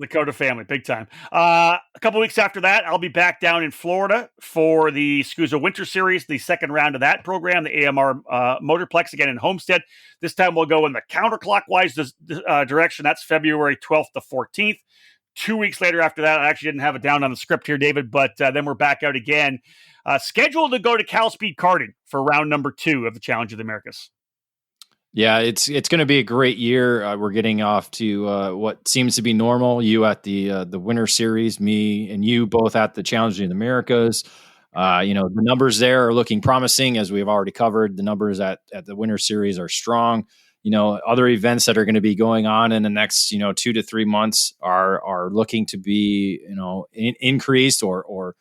Lakota family, big time. A couple weeks after that, I'll be back down in Florida for the SKUSA Winter Series, the second round of that program, the AMR Motorplex again in Homestead. This time we'll go in the counterclockwise direction. That's February 12th to 14th. 2 weeks later after that, I actually didn't have it down on the script here, David, but then we're back out again. Scheduled to go to Cal Speed Karting for round number 2 of the Challenge of the Americas.
Yeah, it's going to be a great year. We're getting off to what seems to be normal. You at the Winter Series, me and you both at the Challenge of the Americas. The numbers there are looking promising, as we've already covered. The numbers at the Winter Series are strong. Other events that are going to be going on in the next 2 to 3 months are looking to be increased or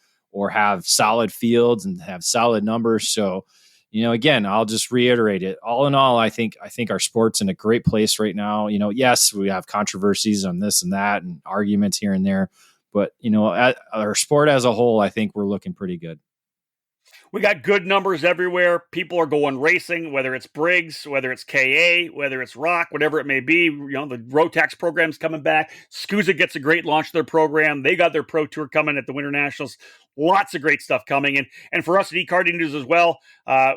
have solid fields and have solid numbers. So. Again, I'll just reiterate it. All in all, I think our sport's in a great place right now. Yes, we have controversies on this and that and arguments here and there, but our sport as a whole, I think we're looking pretty good.
We got good numbers everywhere. People are going racing, whether it's Briggs, whether it's KA, whether it's Rock, whatever it may be. You know, the Rotax program's coming back. SKUSA gets a great launch of their program. They got their Pro Tour coming at the Winter Nationals. Lots of great stuff coming. And for us at eKarting News as well,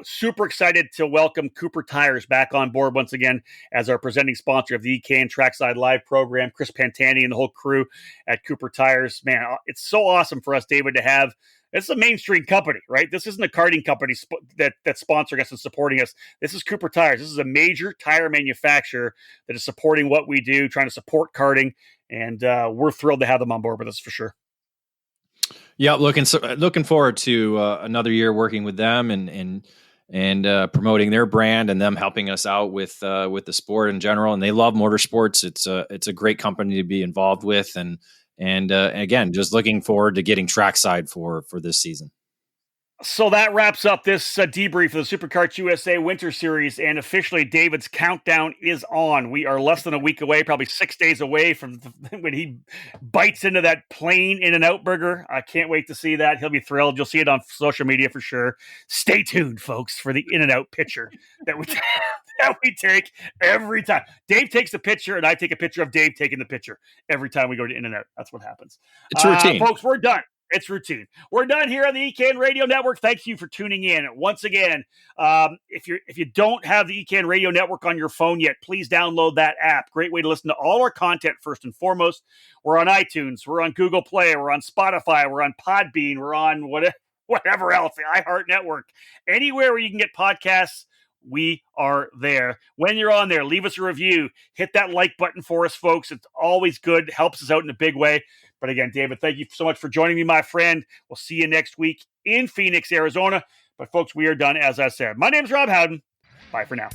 super excited to welcome Cooper Tires back on board once again as our presenting sponsor of the EKN Trackside Live program. Chris Pantani and the whole crew at Cooper Tires. Man, it's so awesome for us, David, to have. It's a mainstream company, right? This isn't a karting company that's sponsoring us and supporting us. This is Cooper Tires. This is a major tire manufacturer that is supporting what we do, trying to support karting, and we're thrilled to have them on board with us for sure.
Yeah, looking forward to another year working with them and promoting their brand and them helping us out with the sport in general. And they love motorsports. It's a great company to be involved with, and again, just looking forward to getting trackside for this season.
So that wraps up this debrief of the SuperKarts USA Winter Series, and officially David's countdown is on. We are less than a week away, probably 6 days away from when he bites into that plain In-N-Out burger. I can't wait to see that. He'll be thrilled. You'll see it on social media for sure. Stay tuned, folks, for the In-N-Out picture that we take every time. Dave takes a picture, and I take a picture of Dave taking the picture every time we go to In-N-Out. That's what happens.
It's routine.
Folks, we're done. It's routine. We're done here on the EKN Radio Network. Thank you for tuning in. Once again, if you don't have the EKN Radio Network on your phone yet, please download that app. Great way to listen to all our content first and foremost. We're on iTunes. We're on Google Play. We're on Spotify. We're on Podbean. We're on whatever else, the iHeart Network. Anywhere where you can get podcasts, we are there. When you're on there, leave us a review. Hit that like button for us, folks. It's always good. It helps us out in a big way. But again, David, thank you so much for joining me, my friend. We'll see you next week in Phoenix, Arizona. But folks, we are done, as I said. My name's Rob Howden. Bye for now.